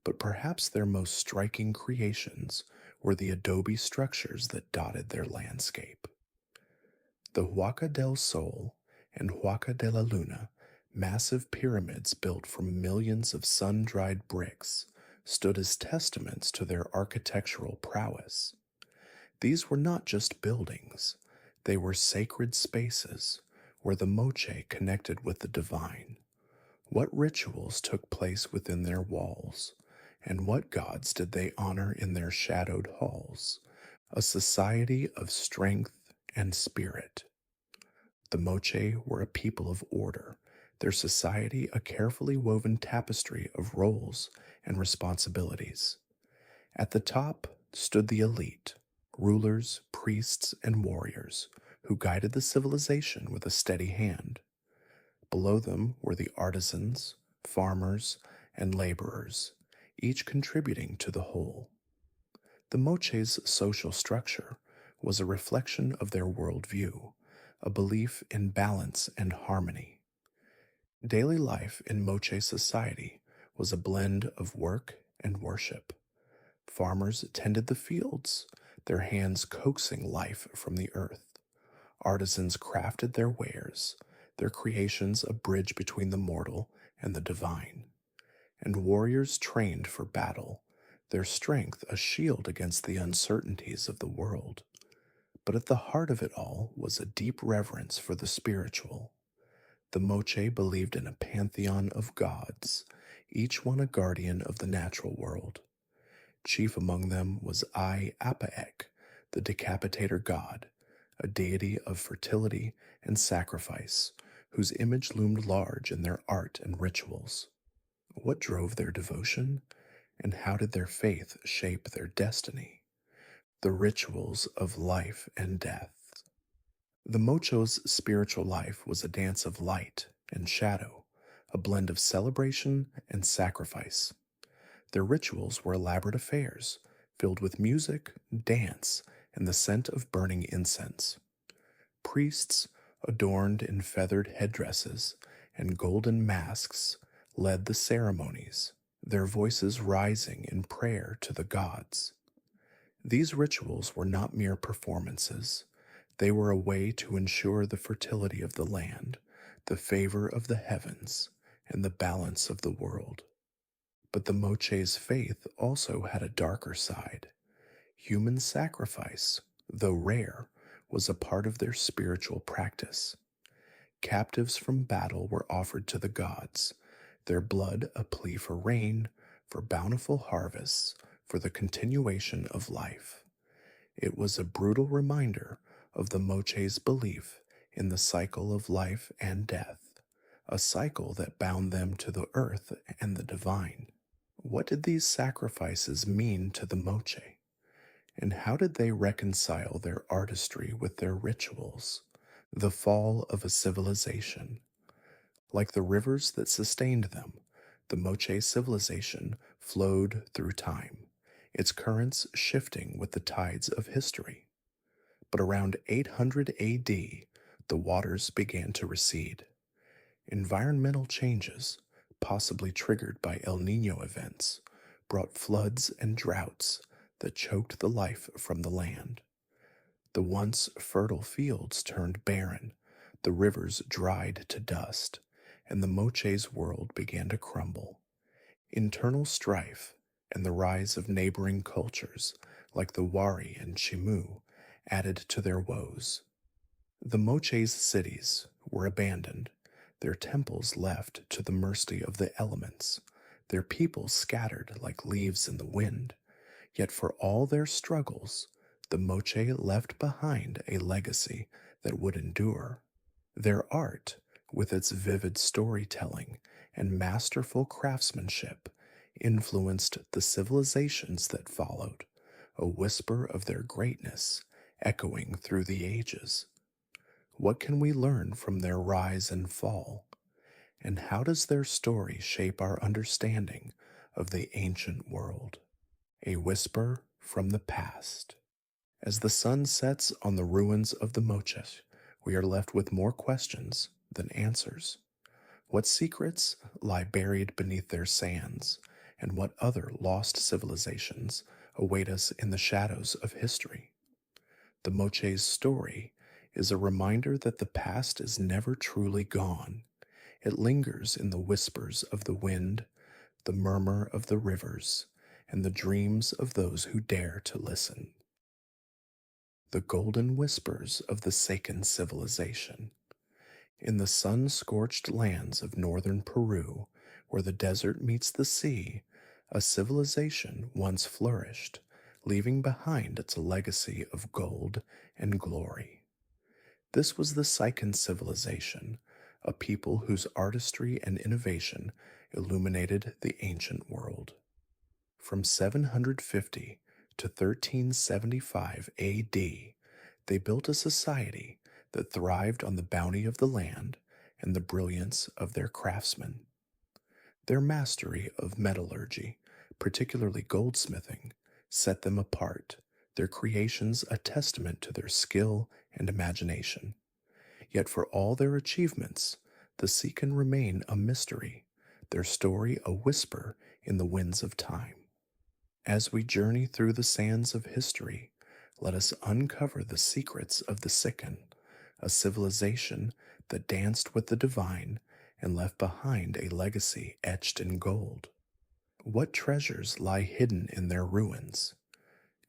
But perhaps their most striking creations were the adobe structures that dotted their landscape. The Huaca del Sol and Huaca de la Luna, massive pyramids built from millions of sun-dried bricks, stood as testaments to their architectural prowess. These were not just buildings, they were sacred spaces where the Moche connected with the divine. What rituals took place within their walls, and what gods did they honor in their shadowed halls? A society of strength and spirit. The Moche were a people of order, their society a carefully woven tapestry of roles and responsibilities. At the top stood the elite, rulers, priests, and warriors, who guided the civilization with a steady hand. Below them were the artisans, farmers, and laborers, each contributing to the whole. The Moche's social structure was a reflection of their worldview, a belief in balance and harmony. Daily life in Moche society was a blend of work and worship. Farmers tended the fields, their hands coaxing life from the earth. Artisans crafted their wares, their creations a bridge between the mortal and the divine. And warriors trained for battle, their strength a shield against the uncertainties of the world. But at the heart of it all was a deep reverence for the spiritual. The Moche believed in a pantheon of gods, each one a guardian of the natural world. Chief among them was Apaek, the decapitator god, a deity of fertility and sacrifice, whose image loomed large in their art and rituals. What drove their devotion, and how did their faith shape their destiny? The rituals of life and death. The Mocho's spiritual life was a dance of light and shadow, a blend of celebration and sacrifice. Their rituals were elaborate affairs, filled with music, dance, and the scent of burning incense. Priests, adorned in feathered headdresses and golden masks, led the ceremonies, their voices rising in prayer to the gods. These rituals were not mere performances. They were a way to ensure the fertility of the land, the favor of the heavens, and the balance of the world. But the Moche's faith also had a darker side. Human sacrifice, though rare, was a part of their spiritual practice. Captives from battle were offered to the gods, their blood a plea for rain, for bountiful harvests, for the continuation of life. It was a brutal reminder of the Moche's belief in the cycle of life and death, a cycle that bound them to the earth and the divine. What did these sacrifices mean to the Moche? And how did they reconcile their artistry with their rituals? The fall of a civilization. Like the rivers that sustained them, the Moche civilization flowed through time, its currents shifting with the tides of history. But around 800 AD, the waters began to recede. Environmental changes, possibly triggered by El Nino events, brought floods and droughts that choked the life from the land. The once fertile fields turned barren, the rivers dried to dust, and the Moche's world began to crumble. Internal strife and the rise of neighboring cultures, like the Wari and Chimu, added to their woes. The Moche's cities were abandoned, their temples left to the mercy of the elements, their people scattered like leaves in the wind. Yet for all their struggles, the Moche left behind a legacy that would endure. Their art, with its vivid storytelling and masterful craftsmanship, influenced the civilizations that followed, a whisper of their greatness echoing through the ages. What can we learn from their rise and fall? And how does their story shape our understanding of the ancient world? A whisper from the past. As the sun sets on the ruins of the Moche, we are left with more questions than answers. What secrets lie buried beneath their sands, and what other lost civilizations await us in the shadows of history? The Moche's story is a reminder that the past is never truly gone. It lingers in the whispers of the wind, the murmur of the rivers, and the dreams of those who dare to listen. The golden whispers of the Sican civilization. In the sun-scorched lands of northern Peru, where the desert meets the sea, a civilization once flourished, leaving behind its legacy of gold and glory. This was the Sican civilization, a people whose artistry and innovation illuminated the ancient world. From 750 to 1375 AD, they built a society that thrived on the bounty of the land and the brilliance of their craftsmen. Their mastery of metallurgy, particularly goldsmithing, set them apart, their creations a testament to their skill and imagination. Yet for all their achievements, the Sican remain a mystery, their story a whisper in the winds of time. As we journey through the sands of history, let us uncover the secrets of the Sican, a civilization that danced with the divine and left behind a legacy etched in gold. What treasures lie hidden in their ruins?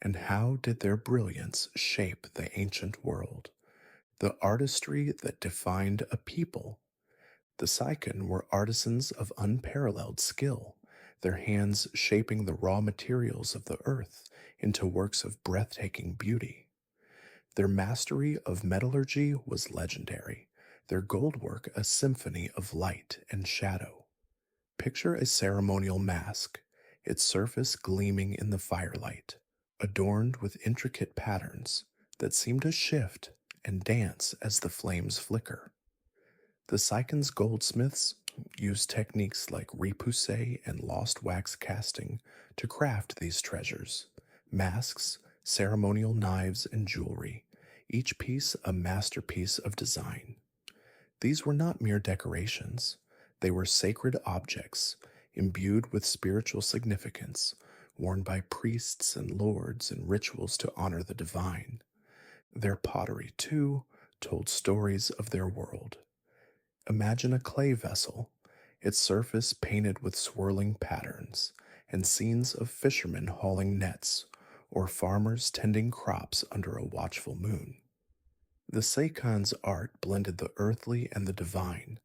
And how did their brilliance shape the ancient world? The artistry that defined a people. The Sican were artisans of unparalleled skill, their hands shaping the raw materials of the earth into works of breathtaking beauty. Their mastery of metallurgy was legendary, their goldwork a symphony of light and shadow. Picture a ceremonial mask, its surface gleaming in the firelight, adorned with intricate patterns that seem to shift and dance as the flames flicker. The Sican's goldsmiths used techniques like repoussé and lost wax casting to craft these treasures: masks, ceremonial knives, and jewelry, each piece a masterpiece of design. These were not mere decorations, they were sacred objects imbued with spiritual significance, worn by priests and lords in rituals to honor the divine. Their pottery, too, told stories of their world. Imagine a clay vessel, its surface painted with swirling patterns, and scenes of fishermen hauling nets or farmers tending crops under a watchful moon. The Sican's art blended the earthly and the divine,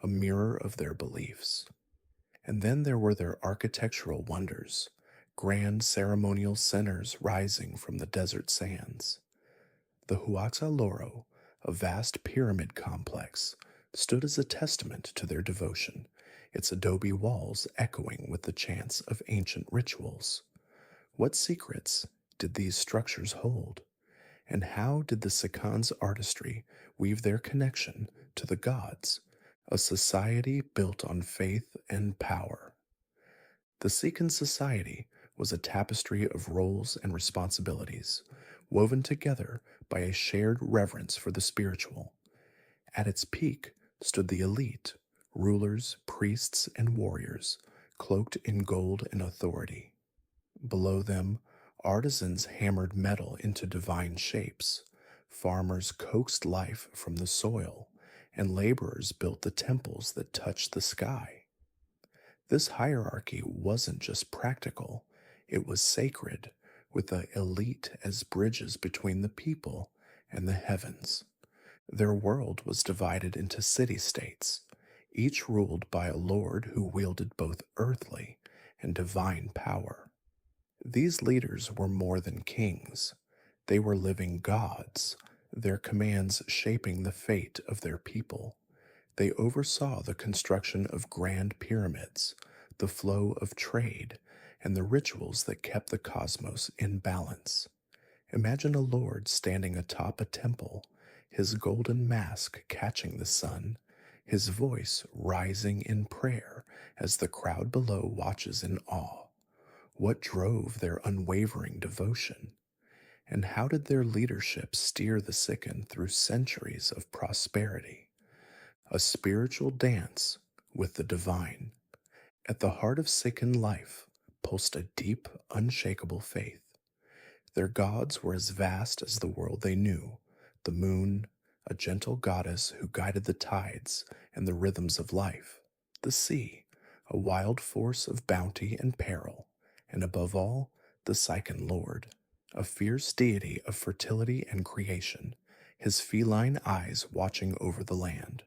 a mirror of their beliefs. And then there were their architectural wonders, grand ceremonial centers rising from the desert sands. The Huaca Loro, a vast pyramid complex, stood as a testament to their devotion, its adobe walls echoing with the chants of ancient rituals. What secrets did these structures hold? And how did the Sican's artistry weave their connection to the gods, a society built on faith and power? The Sican society was a tapestry of roles and responsibilities, woven together by a shared reverence for the spiritual. At its peak stood the elite, rulers, priests, and warriors, cloaked in gold and authority. Below them, artisans hammered metal into divine shapes, farmers coaxed life from the soil, and laborers built the temples that touched the sky. This hierarchy wasn't just practical, it was sacred, with the elite as bridges between the people and the heavens. Their world was divided into city-states, each ruled by a lord who wielded both earthly and divine power. These leaders were more than kings. They were living gods, their commands shaping the fate of their people. They oversaw the construction of grand pyramids, the flow of trade, and the rituals that kept the cosmos in balance. Imagine a lord standing atop a temple, his golden mask catching the sun, his voice rising in prayer as the crowd below watches in awe. What drove their unwavering devotion? And how did their leadership steer the Sican through centuries of prosperity? A spiritual dance with the divine. At the heart of Sican life pulsed a deep, unshakable faith. Their gods were as vast as the world they knew: the moon, a gentle goddess who guided the tides and the rhythms of life; the sea, a wild force of bounty and peril; and above all, the Sican Lord, a fierce deity of fertility and creation, his feline eyes watching over the land.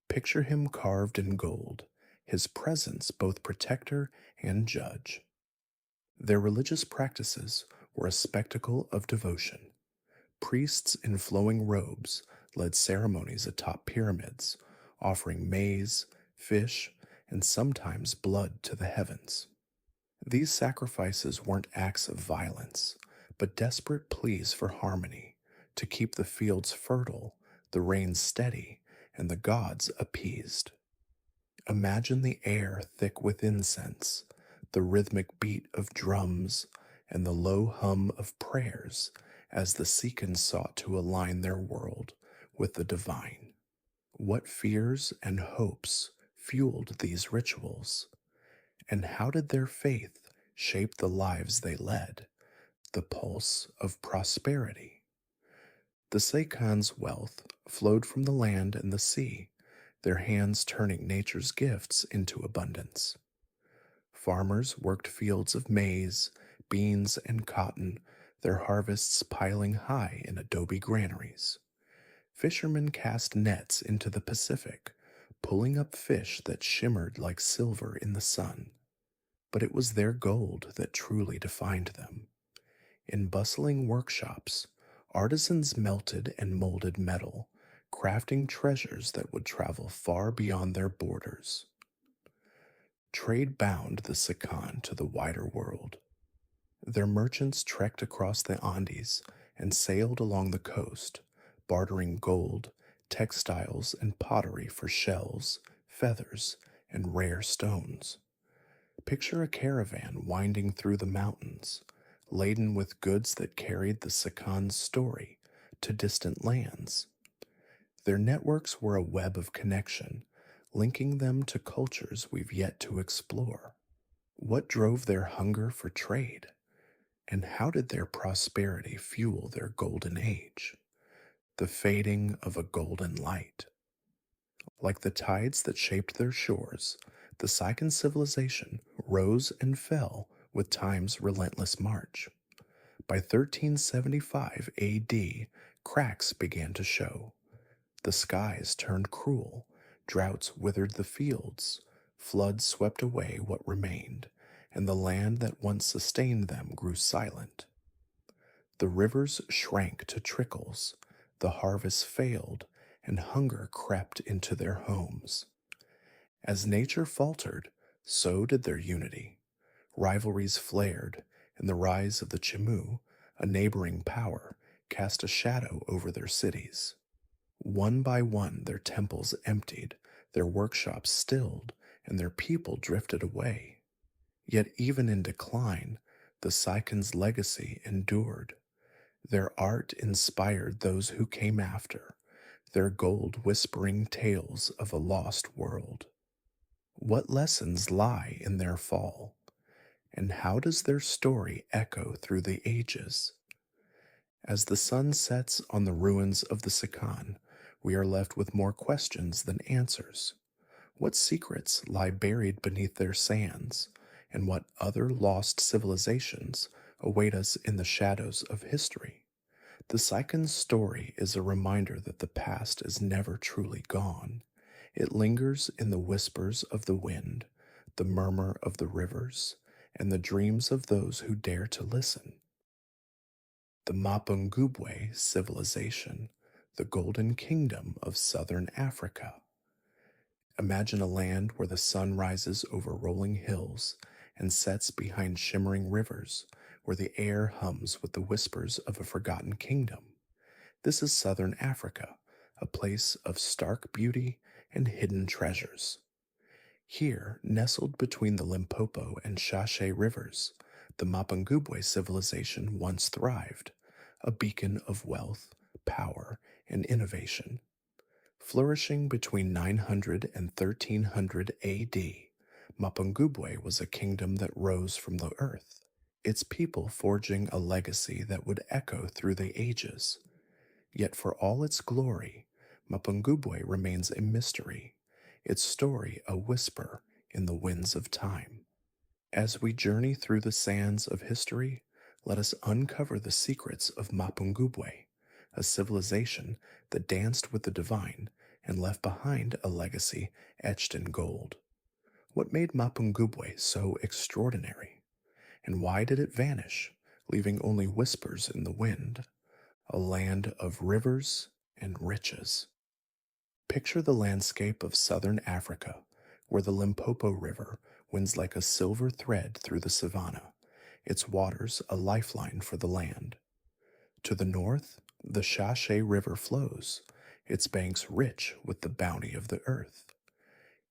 Picture him carved in gold, his presence both protector and judge. Their religious practices were a spectacle of devotion. Priests in flowing robes led ceremonies atop pyramids, offering maize, fish, and sometimes blood to the heavens. These sacrifices weren't acts of violence, but desperate pleas for harmony, to keep the fields fertile, the rains steady, and the gods appeased. Imagine the air thick with incense, the rhythmic beat of drums, and the low hum of prayers as the Sicans sought to align their world with the divine. What fears and hopes fueled these rituals? And how did their faith shape the lives they led, the pulse of prosperity? The Sican's wealth flowed from the land and the sea, their hands turning nature's gifts into abundance. Farmers worked fields of maize, beans, and cotton, their harvests piling high in adobe granaries. Fishermen cast nets into the Pacific, pulling up fish that shimmered like silver in the sun. But it was their gold that truly defined them. In bustling workshops, artisans melted and molded metal, crafting treasures that would travel far beyond their borders. Trade bound the Sican to the wider world. Their merchants trekked across the Andes and sailed along the coast, bartering gold, textiles, and pottery for shells, feathers, and rare stones. Picture a caravan winding through the mountains, laden with goods that carried the Sican's story to distant lands. Their networks were a web of connection, linking them to cultures we've yet to explore. What drove their hunger for trade? And how did their prosperity fuel their golden age? The fading of a golden light. Like the tides that shaped their shores, the Sican civilization rose and fell with time's relentless march. By 1375 AD, cracks began to show. The skies turned cruel, droughts withered the fields, floods swept away what remained, and the land that once sustained them grew silent. The rivers shrank to trickles, the harvests failed, and hunger crept into their homes. As nature faltered, so did their unity. Rivalries flared, and the rise of the Chimu, a neighboring power, cast a shadow over their cities. One by one, their temples emptied, their workshops stilled, and their people drifted away. Yet even in decline, the Sican's legacy endured. Their art inspired those who came after, their gold whispering tales of a lost world. What lessons lie in their fall? And how does their story echo through the ages? As the sun sets on the ruins of the Sican, we are left with more questions than answers. What secrets lie buried beneath their sands, and what other lost civilizations await us in the shadows of history? The Sican's story is a reminder that the past is never truly gone. It lingers in the whispers of the wind, the murmur of the rivers, and the dreams of those who dare to listen. The Mapungubwe civilization, the golden kingdom of southern Africa. Imagine a land where the sun rises over rolling hills and sets behind shimmering rivers, where the air hums with the whispers of a forgotten kingdom. This is southern Africa, a place of stark beauty and hidden treasures. Here, nestled between the Limpopo and Shashe rivers, the Mapungubwe civilization once thrived, a beacon of wealth, power, and innovation. Flourishing between 900 and 1300 AD, Mapungubwe was a kingdom that rose from the earth, its people forging a legacy that would echo through the ages. Yet for all its glory, Mapungubwe remains a mystery, its story a whisper in the winds of time. As we journey through the sands of history, let us uncover the secrets of Mapungubwe, a civilization that danced with the divine and left behind a legacy etched in gold. What made Mapungubwe so extraordinary? And why did it vanish, leaving only whispers in the wind? A land of rivers and riches. Picture the landscape of southern Africa, where the Limpopo River winds like a silver thread through the savanna, its waters a lifeline for the land. To the north, the Shashe River flows, its banks rich with the bounty of the earth.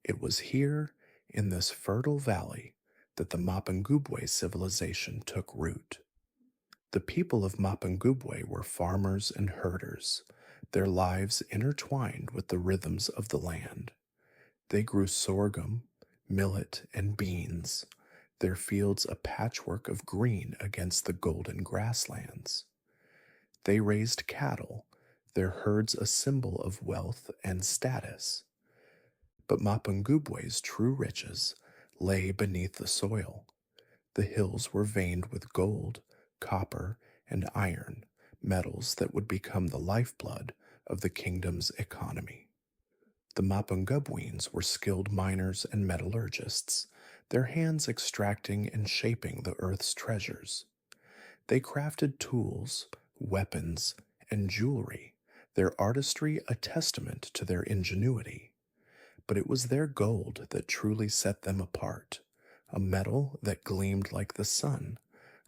It was here, in this fertile valley, that the Mapungubwe civilization took root. The people of Mapungubwe were farmers and herders, their lives intertwined with the rhythms of the land. They grew sorghum, millet, and beans, their fields a patchwork of green against the golden grasslands. They raised cattle, their herds a symbol of wealth and status. But Mapungubwe's true riches lay beneath the soil. The hills were veined with gold, copper, and iron, metals that would become the lifeblood of the kingdom's economy. The Mapungubweans were skilled miners and metallurgists, their hands extracting and shaping the earth's treasures. They crafted tools, weapons, and jewelry, their artistry a testament to their ingenuity. But it was their gold that truly set them apart, a metal that gleamed like the sun,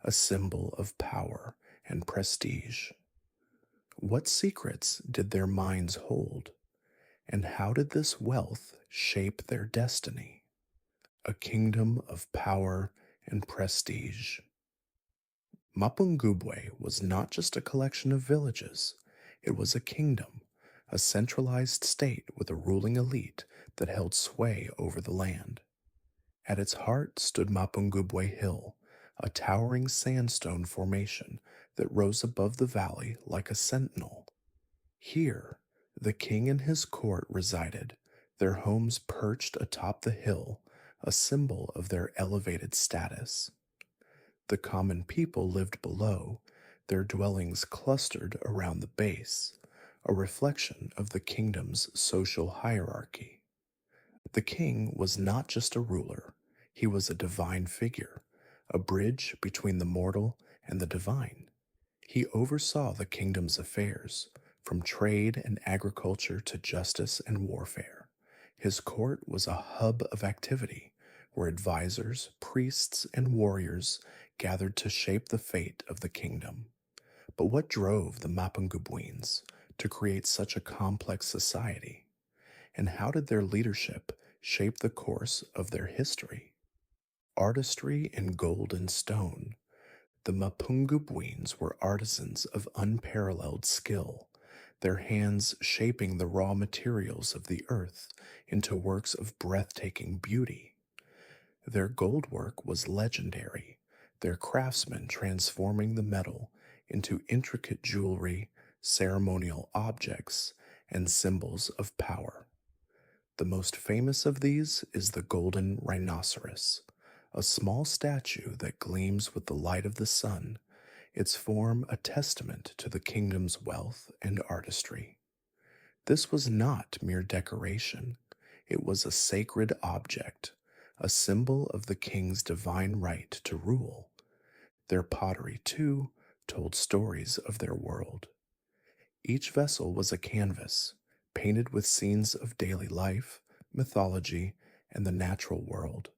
a symbol of power and prestige. What secrets did their minds hold? And how did this wealth shape their destiny? A kingdom of power and prestige. Mapungubwe was not just a collection of villages, it was a kingdom, a centralized state with a ruling elite that held sway over the land. At its heart stood Mapungubwe Hill, a towering sandstone formation that rose above the valley like a sentinel. Here, the king and his court resided, their homes perched atop the hill, a symbol of their elevated status. The common people lived below, their dwellings clustered around the base, a reflection of the kingdom's social hierarchy. The king was not just a ruler, he was a divine figure, a bridge between the mortal and the divine. He oversaw the kingdom's affairs, from trade and agriculture to justice and warfare. His court was a hub of activity where advisors, priests, and warriors gathered to shape the fate of the kingdom. But what drove the Mapungubwines to create such a complex society? And how did their leadership shape the course of their history? Artistry in gold and stone. The Mapungubwines were artisans of unparalleled skill, their hands shaping the raw materials of the earth into works of breathtaking beauty. Their gold work was legendary, their craftsmen transforming the metal into intricate jewelry, ceremonial objects, and symbols of power. The most famous of these is the golden rhinoceros, a small statue that gleams with the light of the sun, its form a testament to the kingdom's wealth and artistry. This was not mere decoration, it was a sacred object, a symbol of the king's divine right to rule. Their pottery, too, told stories of their world. Each vessel was a canvas, painted with scenes of daily life, mythology, and the natural world.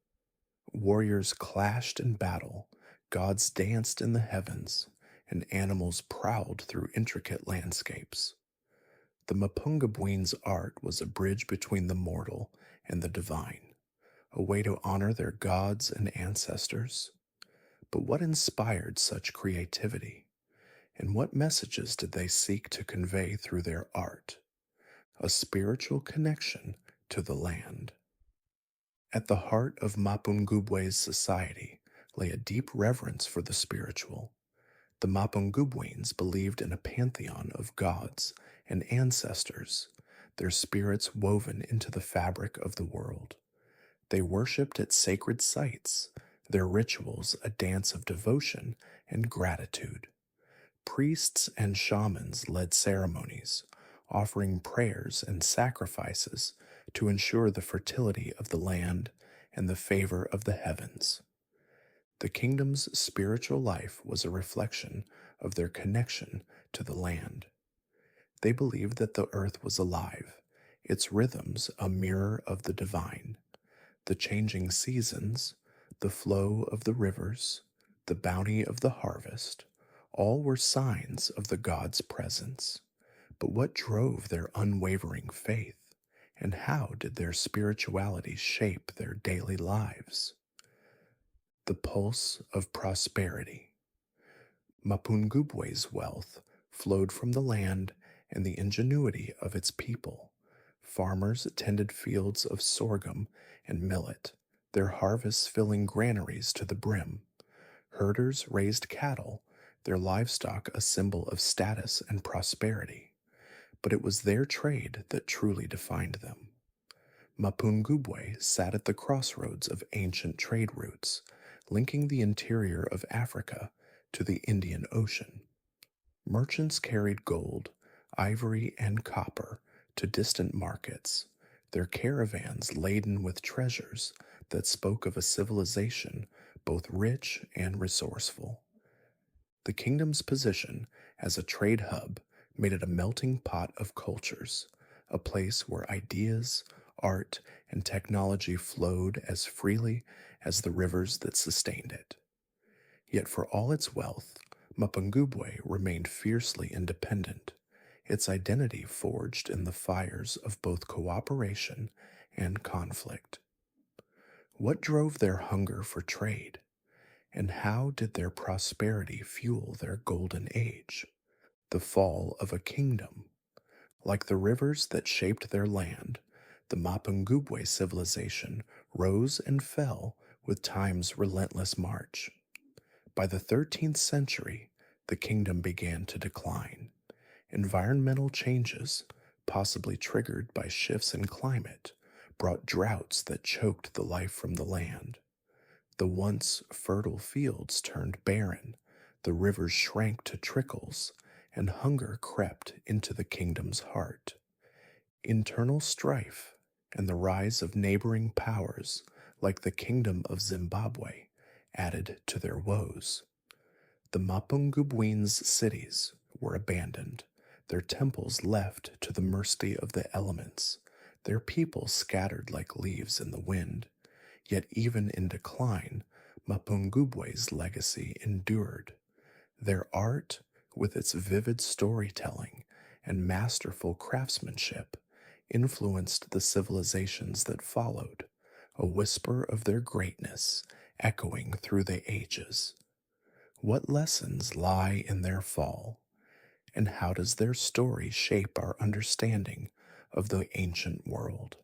Warriors clashed in battle, gods danced in the heavens, and animals prowled through intricate landscapes. The Mapungubwines' art was a bridge between the mortal and the divine, a way to honor their gods and ancestors. But what inspired such creativity? And what messages did they seek to convey through their art? A spiritual connection to the land. At the heart of Mapungubwe's society lay a deep reverence for the spiritual. The Mapungubwines believed in a pantheon of gods and ancestors, their spirits woven into the fabric of the world. They worshipped at sacred sites, their rituals a dance of devotion and gratitude. Priests and shamans led ceremonies, offering prayers and sacrifices to ensure the fertility of the land and the favor of the heavens. The kingdom's spiritual life was a reflection of their connection to the land. They believed that the earth was alive, its rhythms a mirror of the divine. The changing seasons, the flow of the rivers, the bounty of the harvest, all were signs of the gods' presence. But what drove their unwavering faith, and how did their spirituality shape their daily lives? The pulse of prosperity. Mapungubwe's wealth flowed from the land and the ingenuity of its people. Farmers tended fields of sorghum and millet, their harvests filling granaries to the brim. Herders raised cattle, their livestock a symbol of status and prosperity. But it was their trade that truly defined them. Mapungubwe sat at the crossroads of ancient trade routes, linking the interior of Africa to the Indian Ocean. Merchants carried gold, ivory, and copper to distant markets, their caravans laden with treasures that spoke of a civilization both rich and resourceful. The kingdom's position as a trade hub made it a melting pot of cultures, a place where ideas, art, and technology flowed as freely as the rivers that sustained it. Yet for all its wealth, Mapungubwe remained fiercely independent. its identity forged in the fires of both cooperation and conflict. What drove their hunger for trade, and how did their prosperity fuel their golden age? The fall of a kingdom. Like the rivers that shaped their land, the Mapungubwe civilization rose and fell with time's relentless march. By the 13th century, the kingdom began to decline. Environmental changes, possibly triggered by shifts in climate, brought droughts that choked the life from the land. The once fertile fields turned barren, the rivers shrank to trickles, and hunger crept into the kingdom's heart. Internal strife and the rise of neighboring powers, like the kingdom of Zimbabwe, added to their woes. The Mapungubweans' cities were abandoned, their temples left to the mercy of the elements, their people scattered like leaves in the wind. Yet even in decline, Mapungubwe's legacy endured. Their art, with its vivid storytelling and masterful craftsmanship, influenced the civilizations that followed, a whisper of their greatness echoing through the ages. What lessons lie in their fall, and how does their story shape our understanding of the ancient world?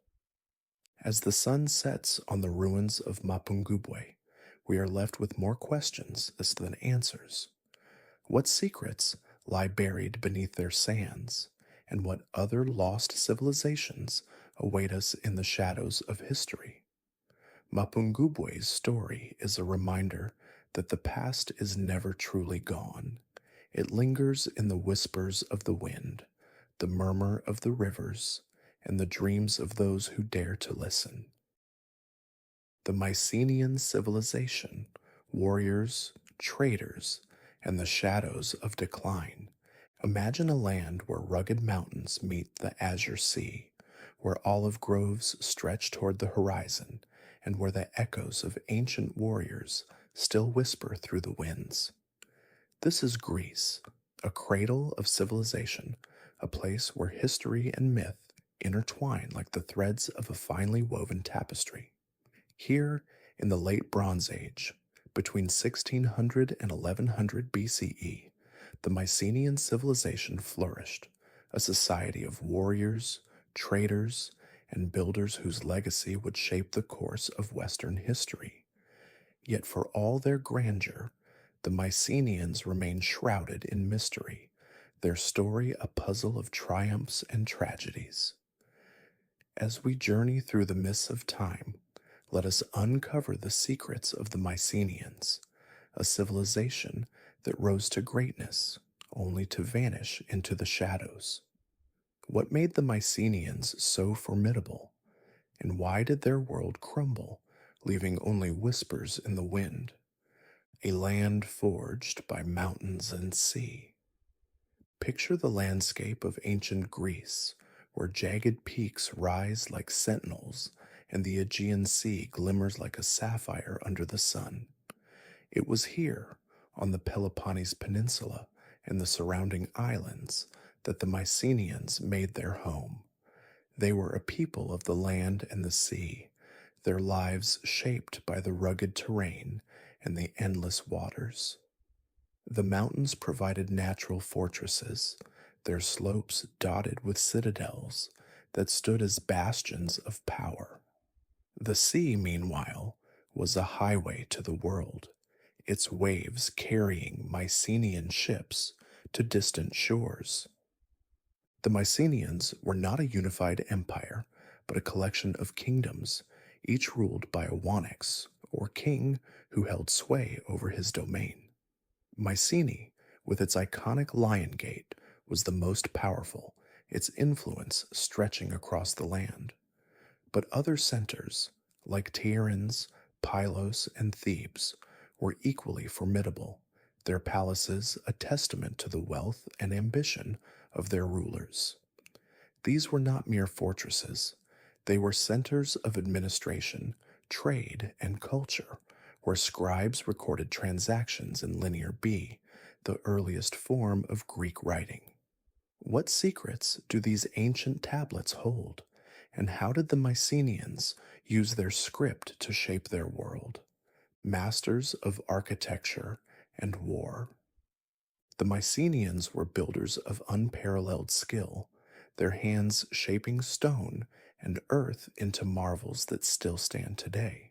As the sun sets on the ruins of Mapungubwe, we are left with more questions than answers. What secrets lie buried beneath their sands, and what other lost civilizations await us in the shadows of history? Mapungubwe's story is a reminder that the past is never truly gone. It lingers in the whispers of the wind, the murmur of the rivers, and the dreams of those who dare to listen. The Mycenaean civilization, warriors, traders, and the shadows of decline. Imagine a land where rugged mountains meet the azure sea, where olive groves stretch toward the horizon, and where the echoes of ancient warriors still whisper through the winds. This is Greece, a cradle of civilization, a place where history and myth intertwine like the threads of a finely woven tapestry. Here, in the late Bronze Age, between 1600 and 1100 BCE, the Mycenaean civilization flourished, a society of warriors, traders, and builders whose legacy would shape the course of Western history. Yet for all their grandeur, the Mycenaeans remain shrouded in mystery, their story a puzzle of triumphs and tragedies. As we journey through the mists of time, let us uncover the secrets of the Mycenaeans, a civilization that rose to greatness only to vanish into the shadows. What made the Mycenaeans so formidable, and why did their world crumble, leaving only whispers in the wind? A land forged by mountains and sea. Picture the landscape of ancient Greece, where jagged peaks rise like sentinels and the Aegean Sea glimmers like a sapphire under the sun. It was here, on the Peloponnese Peninsula and the surrounding islands, that the Mycenaeans made their home. They were a people of the land and the sea, their lives shaped by the rugged terrain and the endless waters. The mountains provided natural fortresses, their slopes dotted with citadels that stood as bastions of power. The sea, meanwhile, was a highway to the world, its waves carrying Mycenaean ships to distant shores. The Mycenaeans were not a unified empire, but a collection of kingdoms, each ruled by a wanax, or king who held sway over his domain. Mycenae, with its iconic lion gate, was the most powerful, its influence stretching across the land. But other centers, like Tiryns, Pylos, and Thebes, were equally formidable, their palaces a testament to the wealth and ambition of their rulers. These were not mere fortresses. They were centers of administration, trade, and culture, where scribes recorded transactions in Linear B, the earliest form of Greek writing. What secrets do these ancient tablets hold, and how did the Mycenaeans use their script to shape their world? Masters of architecture and war. The Mycenaeans were builders of unparalleled skill, their hands shaping stone and earth into marvels that still stand today.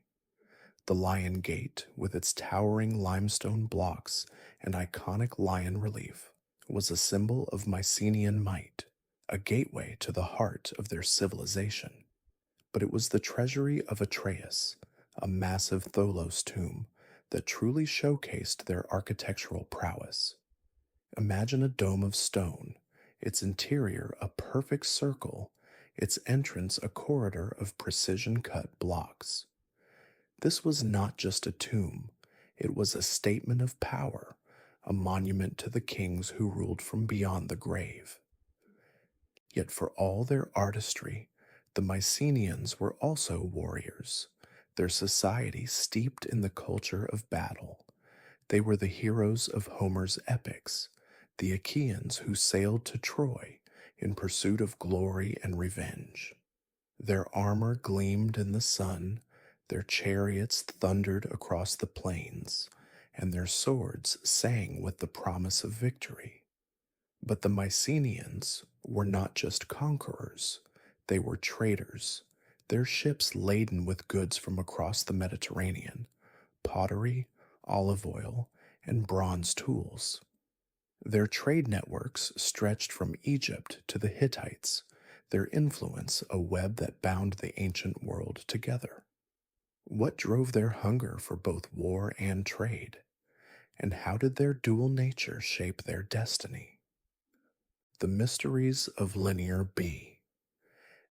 The Lion Gate, with its towering limestone blocks and iconic lion relief, was a symbol of Mycenaean might, a gateway to the heart of their civilization. But it was the treasury of Atreus, a massive Tholos tomb, that truly showcased their architectural prowess. Imagine a dome of stone, its interior a perfect circle, its entrance a corridor of precision cut blocks. This was not just a tomb, it was a statement of power, a monument to the kings who ruled from beyond the grave. Yet for all their artistry, the Mycenaeans were also warriors, their society steeped in the culture of battle. They were the heroes of Homer's epics, the Achaeans who sailed to Troy in pursuit of glory and revenge. Their armor gleamed in the sun, their chariots thundered across the plains, and their swords sang with the promise of victory. But the Mycenaeans were not just conquerors, they were traders, their ships laden with goods from across the Mediterranean, pottery, olive oil, and bronze tools. Their trade networks stretched from Egypt to the Hittites, their influence a web that bound the ancient world together. What drove their hunger for both war and trade? And how did their dual nature shape their destiny? The mysteries of Linear B.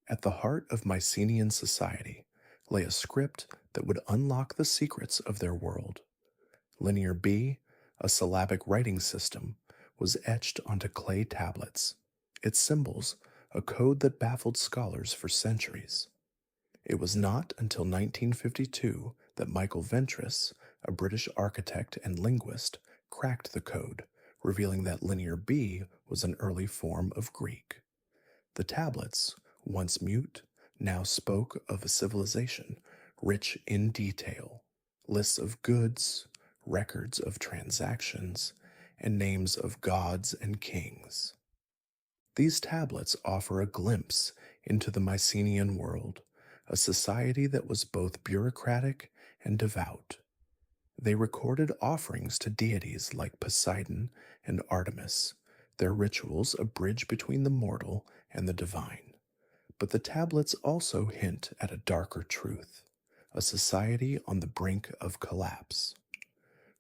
At the heart of Mycenaean society lay a script that would unlock the secrets of their world. Linear B, a syllabic writing system, was etched onto clay tablets, its symbols a code that baffled scholars for centuries. It was not until 1952 that Michael Ventris, a British architect and linguist, cracked the code, revealing that Linear B was an early form of Greek. The tablets, once mute, now spoke of a civilization rich in detail, lists of goods, records of transactions, and names of gods and kings. These tablets offer a glimpse into the Mycenaean world, a society that was both bureaucratic and devout. They recorded offerings to deities like Poseidon and Artemis, their rituals a bridge between the mortal and the divine. But the tablets also hint at a darker truth, a society on the brink of collapse.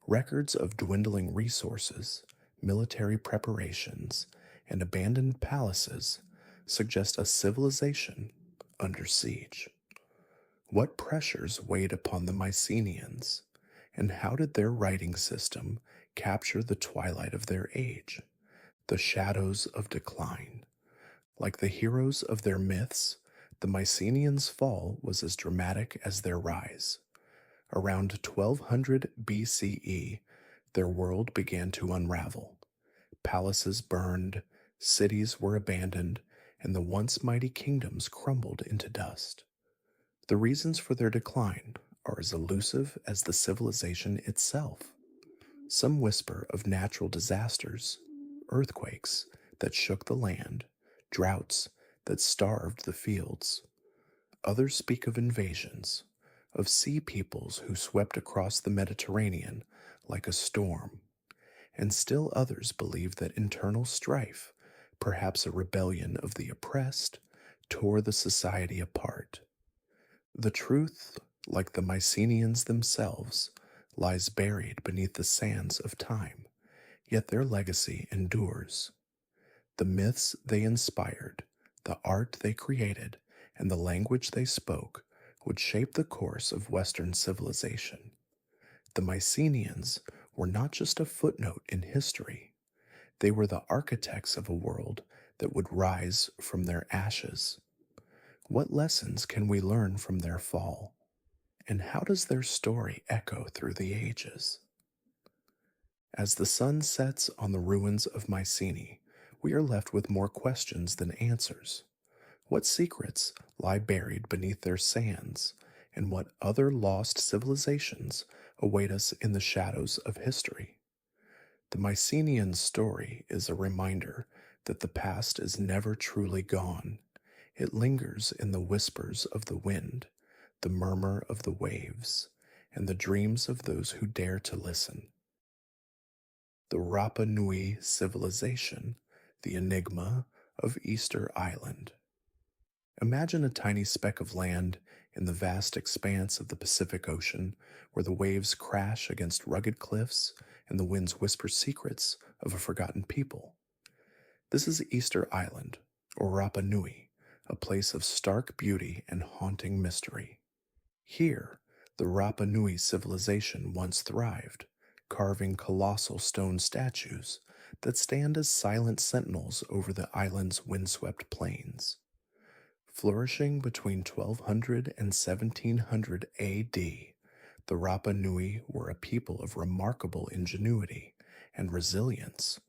Records of dwindling resources, military preparations, and abandoned palaces suggest a civilization under siege. What pressures weighed upon the Mycenaeans, and how did their writing system capture the twilight of their age, the shadows of decline? Like the heroes of their myths, the Mycenaeans' fall was as dramatic as their rise. Around 1200 BCE, their world began to unravel. Palaces burned, cities were abandoned, and the once mighty kingdoms crumbled into dust. The reasons for their decline are as elusive as the civilization itself. Some whisper of natural disasters, earthquakes that shook the land, droughts that starved the fields. Others speak of invasions, of sea peoples who swept across the Mediterranean like a storm. And still others believe that internal strife, perhaps a rebellion of the oppressed, tore the society apart. The truth, like the Mycenaeans themselves, lies buried beneath the sands of time, yet their legacy endures. The myths they inspired, the art they created, and the language they spoke would shape the course of Western civilization. The Mycenaeans were not just a footnote in history, they were the architects of a world that would rise from their ashes. What lessons can we learn from their fall? And how does their story echo through the ages? As the sun sets on the ruins of Mycenae, we are left with more questions than answers. What secrets lie buried beneath their sands, and what other lost civilizations await us in the shadows of history? The Mycenaean story is a reminder that the past is never truly gone. It lingers in the whispers of the wind, the murmur of the waves, and the dreams of those who dare to listen. The Rapa Nui civilization, the enigma of Easter Island. Imagine a tiny speck of land in the vast expanse of the Pacific Ocean where the waves crash against rugged cliffs and the winds whisper secrets of a forgotten people. This is Easter Island, or Rapa Nui, a place of stark beauty and haunting mystery. Here, the Rapa Nui civilization once thrived, carving colossal stone statues that stand as silent sentinels over the island's windswept plains. Flourishing between 1200 and 1700 AD, the Rapa Nui were a people of remarkable ingenuity and resilience,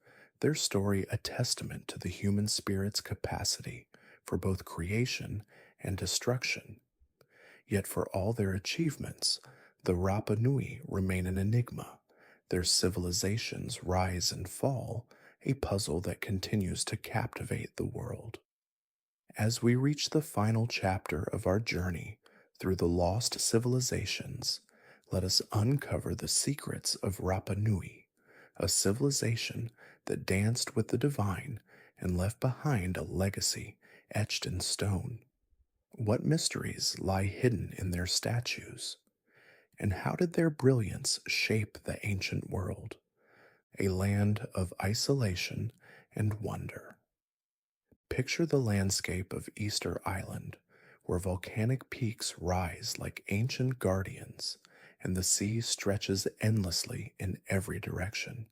their story a testament to the human spirit's capacity for both creation and destruction. Yet for all their achievements, the Rapa Nui remain an enigma, their civilization's rise and fall a puzzle that continues to captivate the world. As we reach the final chapter of our journey through the lost civilizations, let us uncover the secrets of Rapa Nui, a civilization that danced with the divine and left behind a legacy etched in stone. What mysteries lie hidden in their statues? And how did their brilliance shape the ancient world? A land of isolation and wonder. Picture the landscape of Easter Island, where volcanic peaks rise like ancient guardians and the sea stretches endlessly in every direction.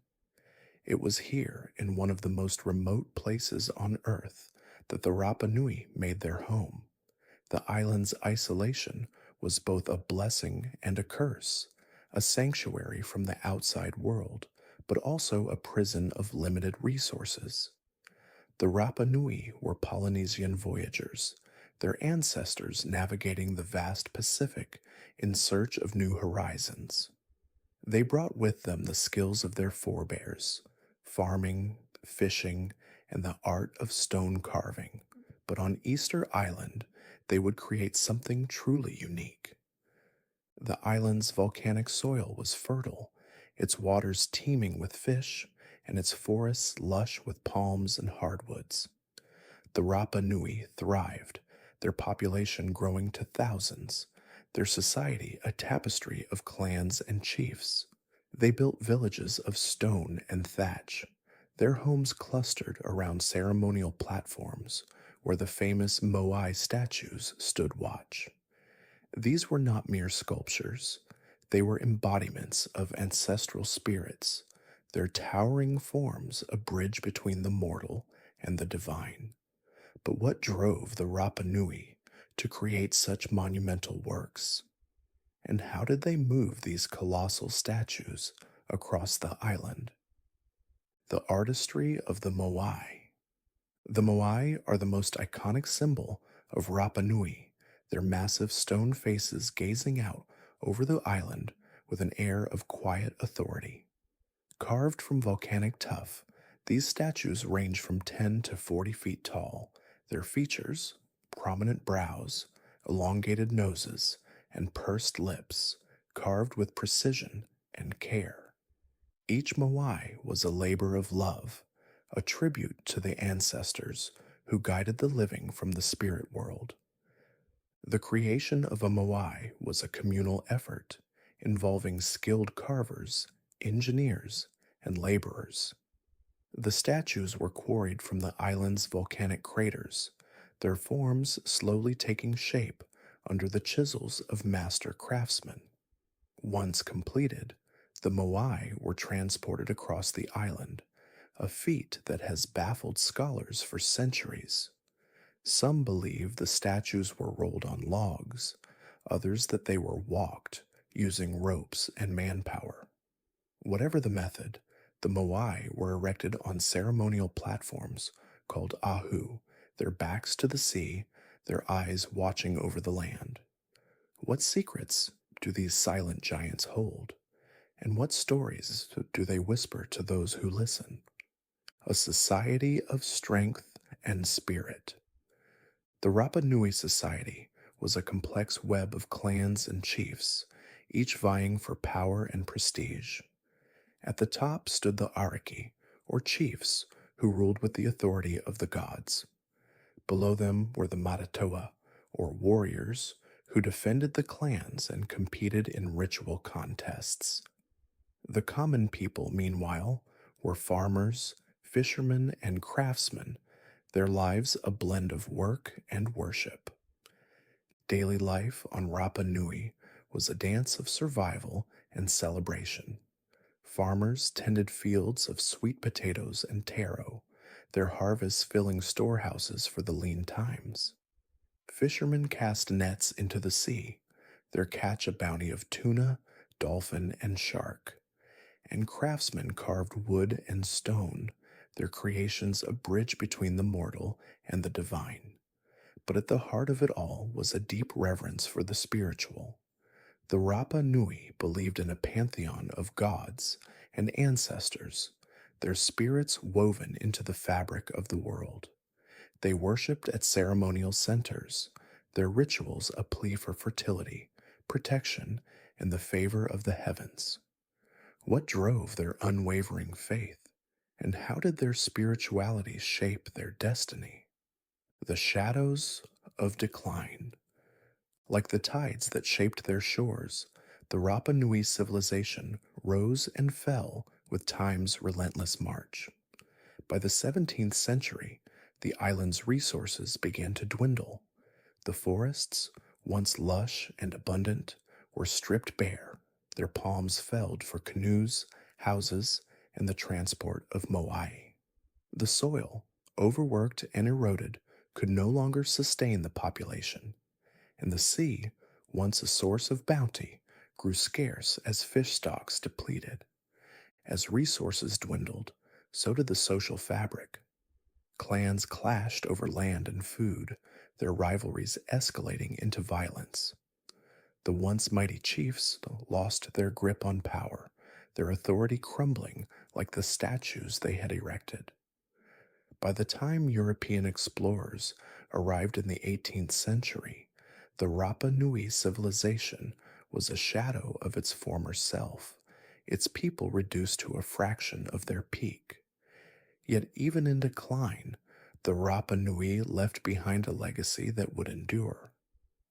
It was here, in one of the most remote places on Earth, that the Rapa Nui made their home. The island's isolation was both a blessing and a curse, a sanctuary from the outside world, but also a prison of limited resources. The Rapa Nui were Polynesian voyagers, their ancestors navigating the vast Pacific in search of new horizons. They brought with them the skills of their forebears, farming, fishing, and the art of stone carving, but on Easter Island, they would create something truly unique. The island's volcanic soil was fertile, its waters teeming with fish, and its forests lush with palms and hardwoods. The Rapa Nui thrived, their population growing to thousands, their society a tapestry of clans and chiefs. They built villages of stone and thatch, their homes clustered around ceremonial platforms where the famous Moai statues stood watch. These were not mere sculptures, they were embodiments of ancestral spirits, their towering forms a bridge between the mortal and the divine. But what drove the Rapa Nui to create such monumental works? And how did they move these colossal statues across the island? The artistry of the Moai. The Moai are the most iconic symbol of Rapa Nui, their massive stone faces gazing out over the island with an air of quiet authority. Carved from volcanic tuff, these statues range from 10 to 40 feet tall. Their features, prominent brows, elongated noses, and pursed lips, carved with precision and care. Each Moai was a labor of love, a tribute to the ancestors who guided the living from the spirit world. The creation of a Moai was a communal effort involving skilled carvers, engineers, and laborers. The statues were quarried from the island's volcanic craters, their forms slowly taking shape under the chisels of master craftsmen. Once completed, the Moai were transported across the island, a feat that has baffled scholars for centuries. Some believe the statues were rolled on logs, others that they were walked using ropes and manpower. Whatever the method, The Moai were erected on ceremonial platforms called ahu, their backs to the sea, their eyes watching over the land. What secrets do these silent giants hold? And what stories do they whisper to those who listen? A society of strength and spirit. The Rapa Nui society was a complex web of clans and chiefs, each vying for power and prestige. At the top stood the Ariki, or chiefs, who ruled with the authority of the gods. Below them were the Matatoa, or warriors, who defended the clans and competed in ritual contests. The common people, meanwhile, were farmers, fishermen, and craftsmen, their lives a blend of work and worship. Daily life on Rapa Nui was a dance of survival and celebration. Farmers tended fields of sweet potatoes and taro, their harvests filling storehouses for the lean times. Fishermen cast nets into the sea, their catch a bounty of tuna, dolphin, and shark. And craftsmen carved wood and stone, their creations a bridge between the mortal and the divine. But at the heart of it all was a deep reverence for the spiritual. The Rapa Nui believed in a pantheon of gods and ancestors, their spirits woven into the fabric of the world. They worshipped at ceremonial centers, their rituals a plea for fertility, protection, and the favor of the heavens. What drove their unwavering faith, and how did their spirituality shape their destiny? The shadows of decline. Like the tides that shaped their shores, the Rapa Nui civilization rose and fell with time's relentless march. By the 17th century, the island's resources began to dwindle. The forests, once lush and abundant, were stripped bare, their palms felled for canoes, houses, and the transport of Moai. The soil, overworked and eroded, could no longer sustain the population, and the sea, once a source of bounty, grew scarce as fish stocks depleted. As resources dwindled, so did the social fabric. Clans clashed over land and food, their rivalries escalating into violence. The once mighty chiefs lost their grip on power, their authority crumbling like the statues they had erected. By the time European explorers arrived in the 18th century, the Rapa Nui civilization was a shadow of its former self, its people reduced to a fraction of their peak. Yet even in decline, the Rapa Nui left behind a legacy that would endure.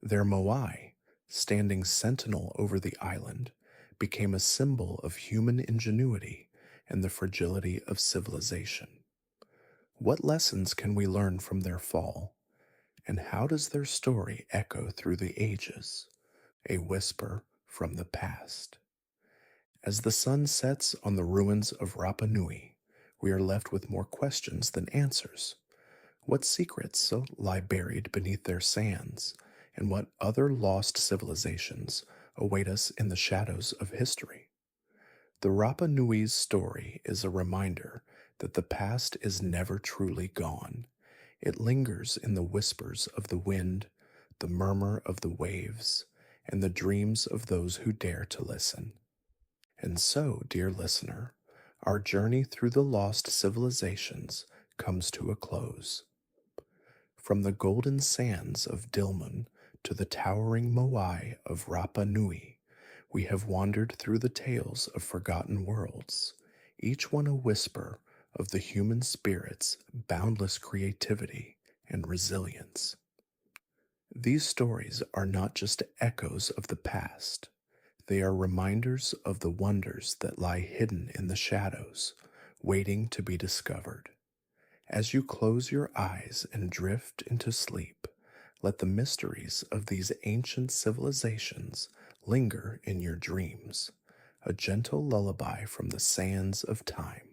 Their Moai, standing sentinel over the island, became a symbol of human ingenuity and the fragility of civilization. What lessons can we learn from their fall? And how does their story echo through the ages, a whisper from the past? As the sun sets on the ruins of Rapa Nui, we are left with more questions than answers. What secrets lie buried beneath their sands, and what other lost civilizations await us in the shadows of history? The Rapa Nui's story is a reminder that the past is never truly gone. It lingers in the whispers of the wind, the murmur of the waves, and the dreams of those who dare to listen. And so, dear listener, our journey through the lost civilizations comes to a close. From the golden sands of Dilmun to the towering Moai of Rapa Nui, we have wandered through the tales of forgotten worlds, each one a whisper of the human spirit's boundless creativity and resilience. These stories are not just echoes of the past, they are reminders of the wonders that lie hidden in the shadows, waiting to be discovered. As you close your eyes and drift into sleep, let the mysteries of these ancient civilizations linger in your dreams, a gentle lullaby from the sands of time.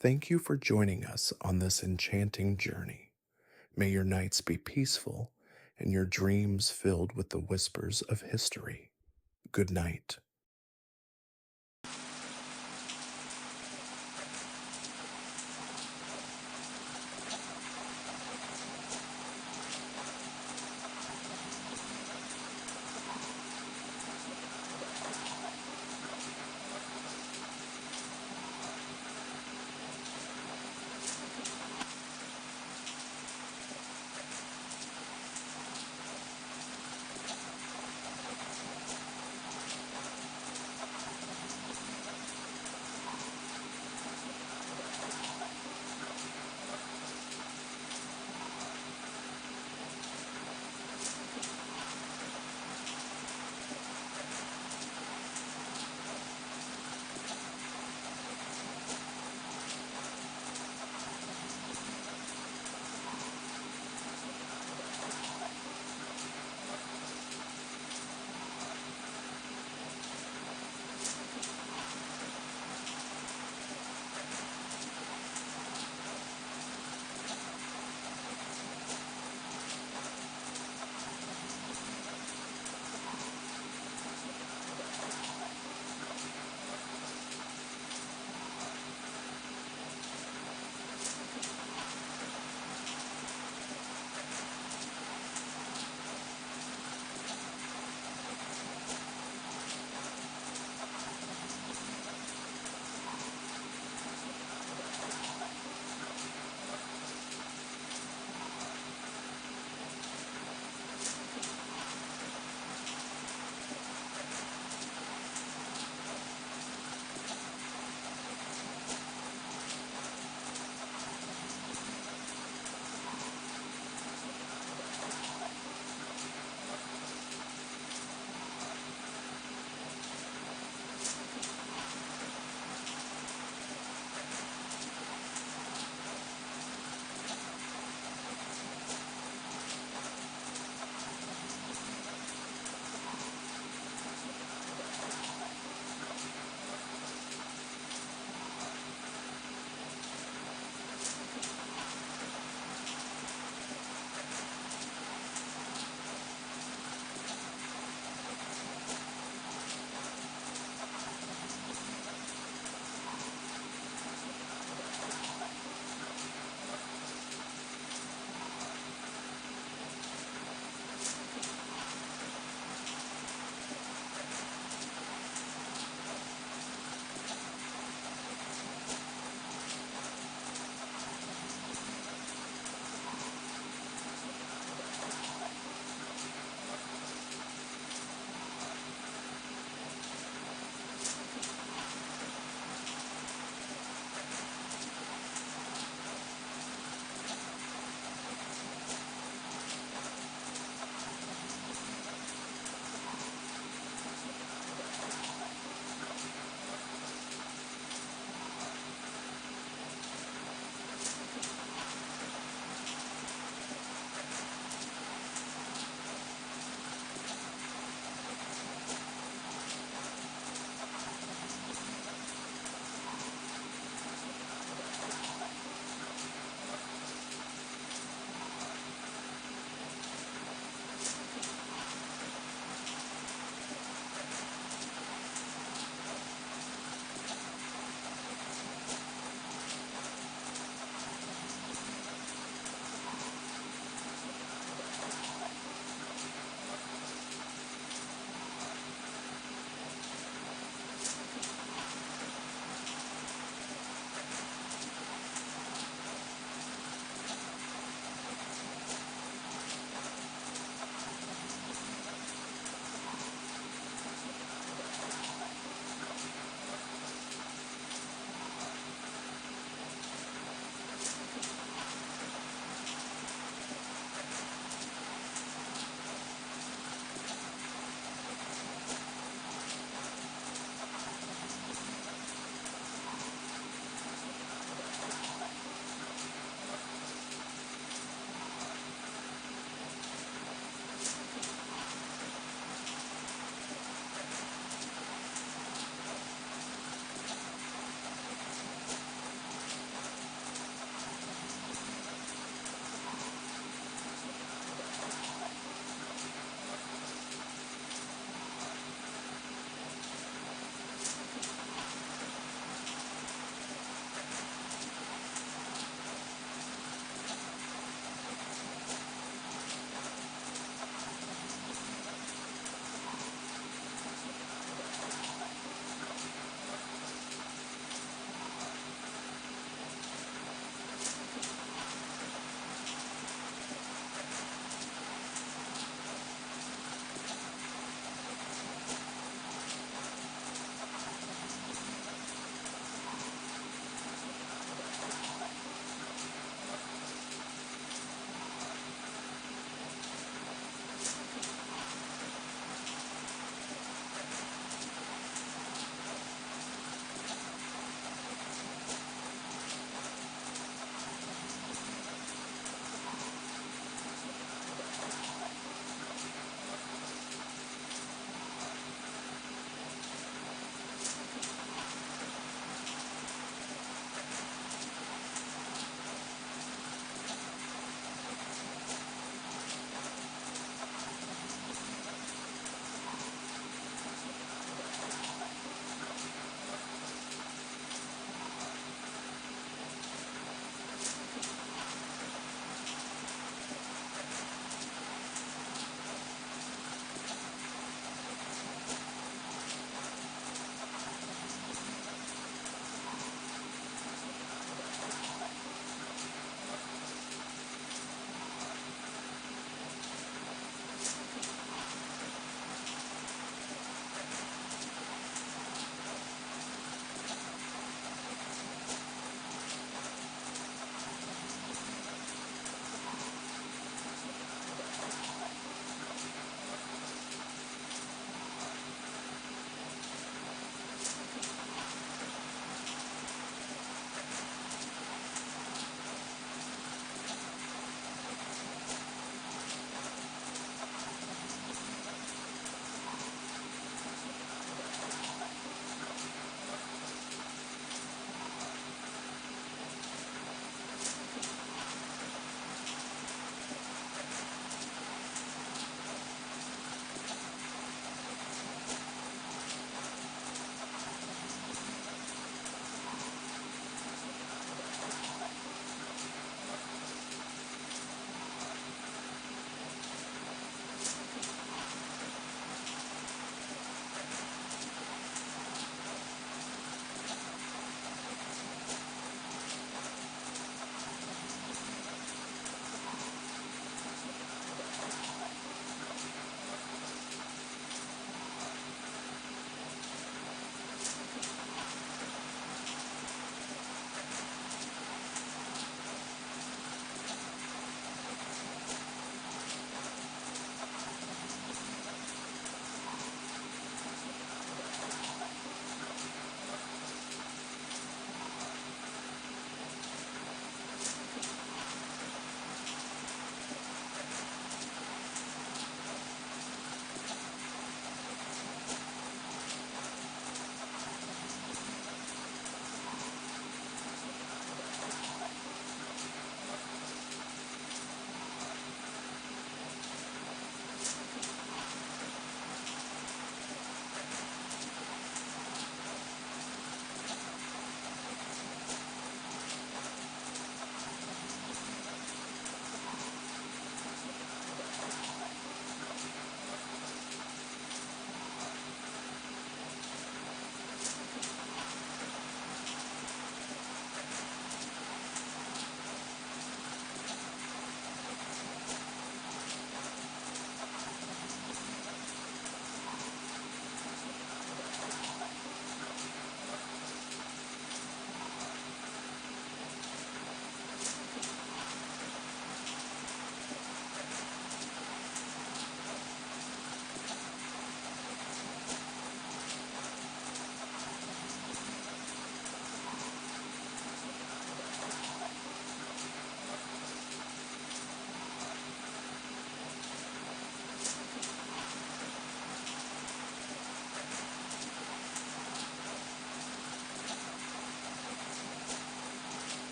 Thank you for joining us on this enchanting journey. May your nights be peaceful and your dreams filled with the whispers of history. Good night.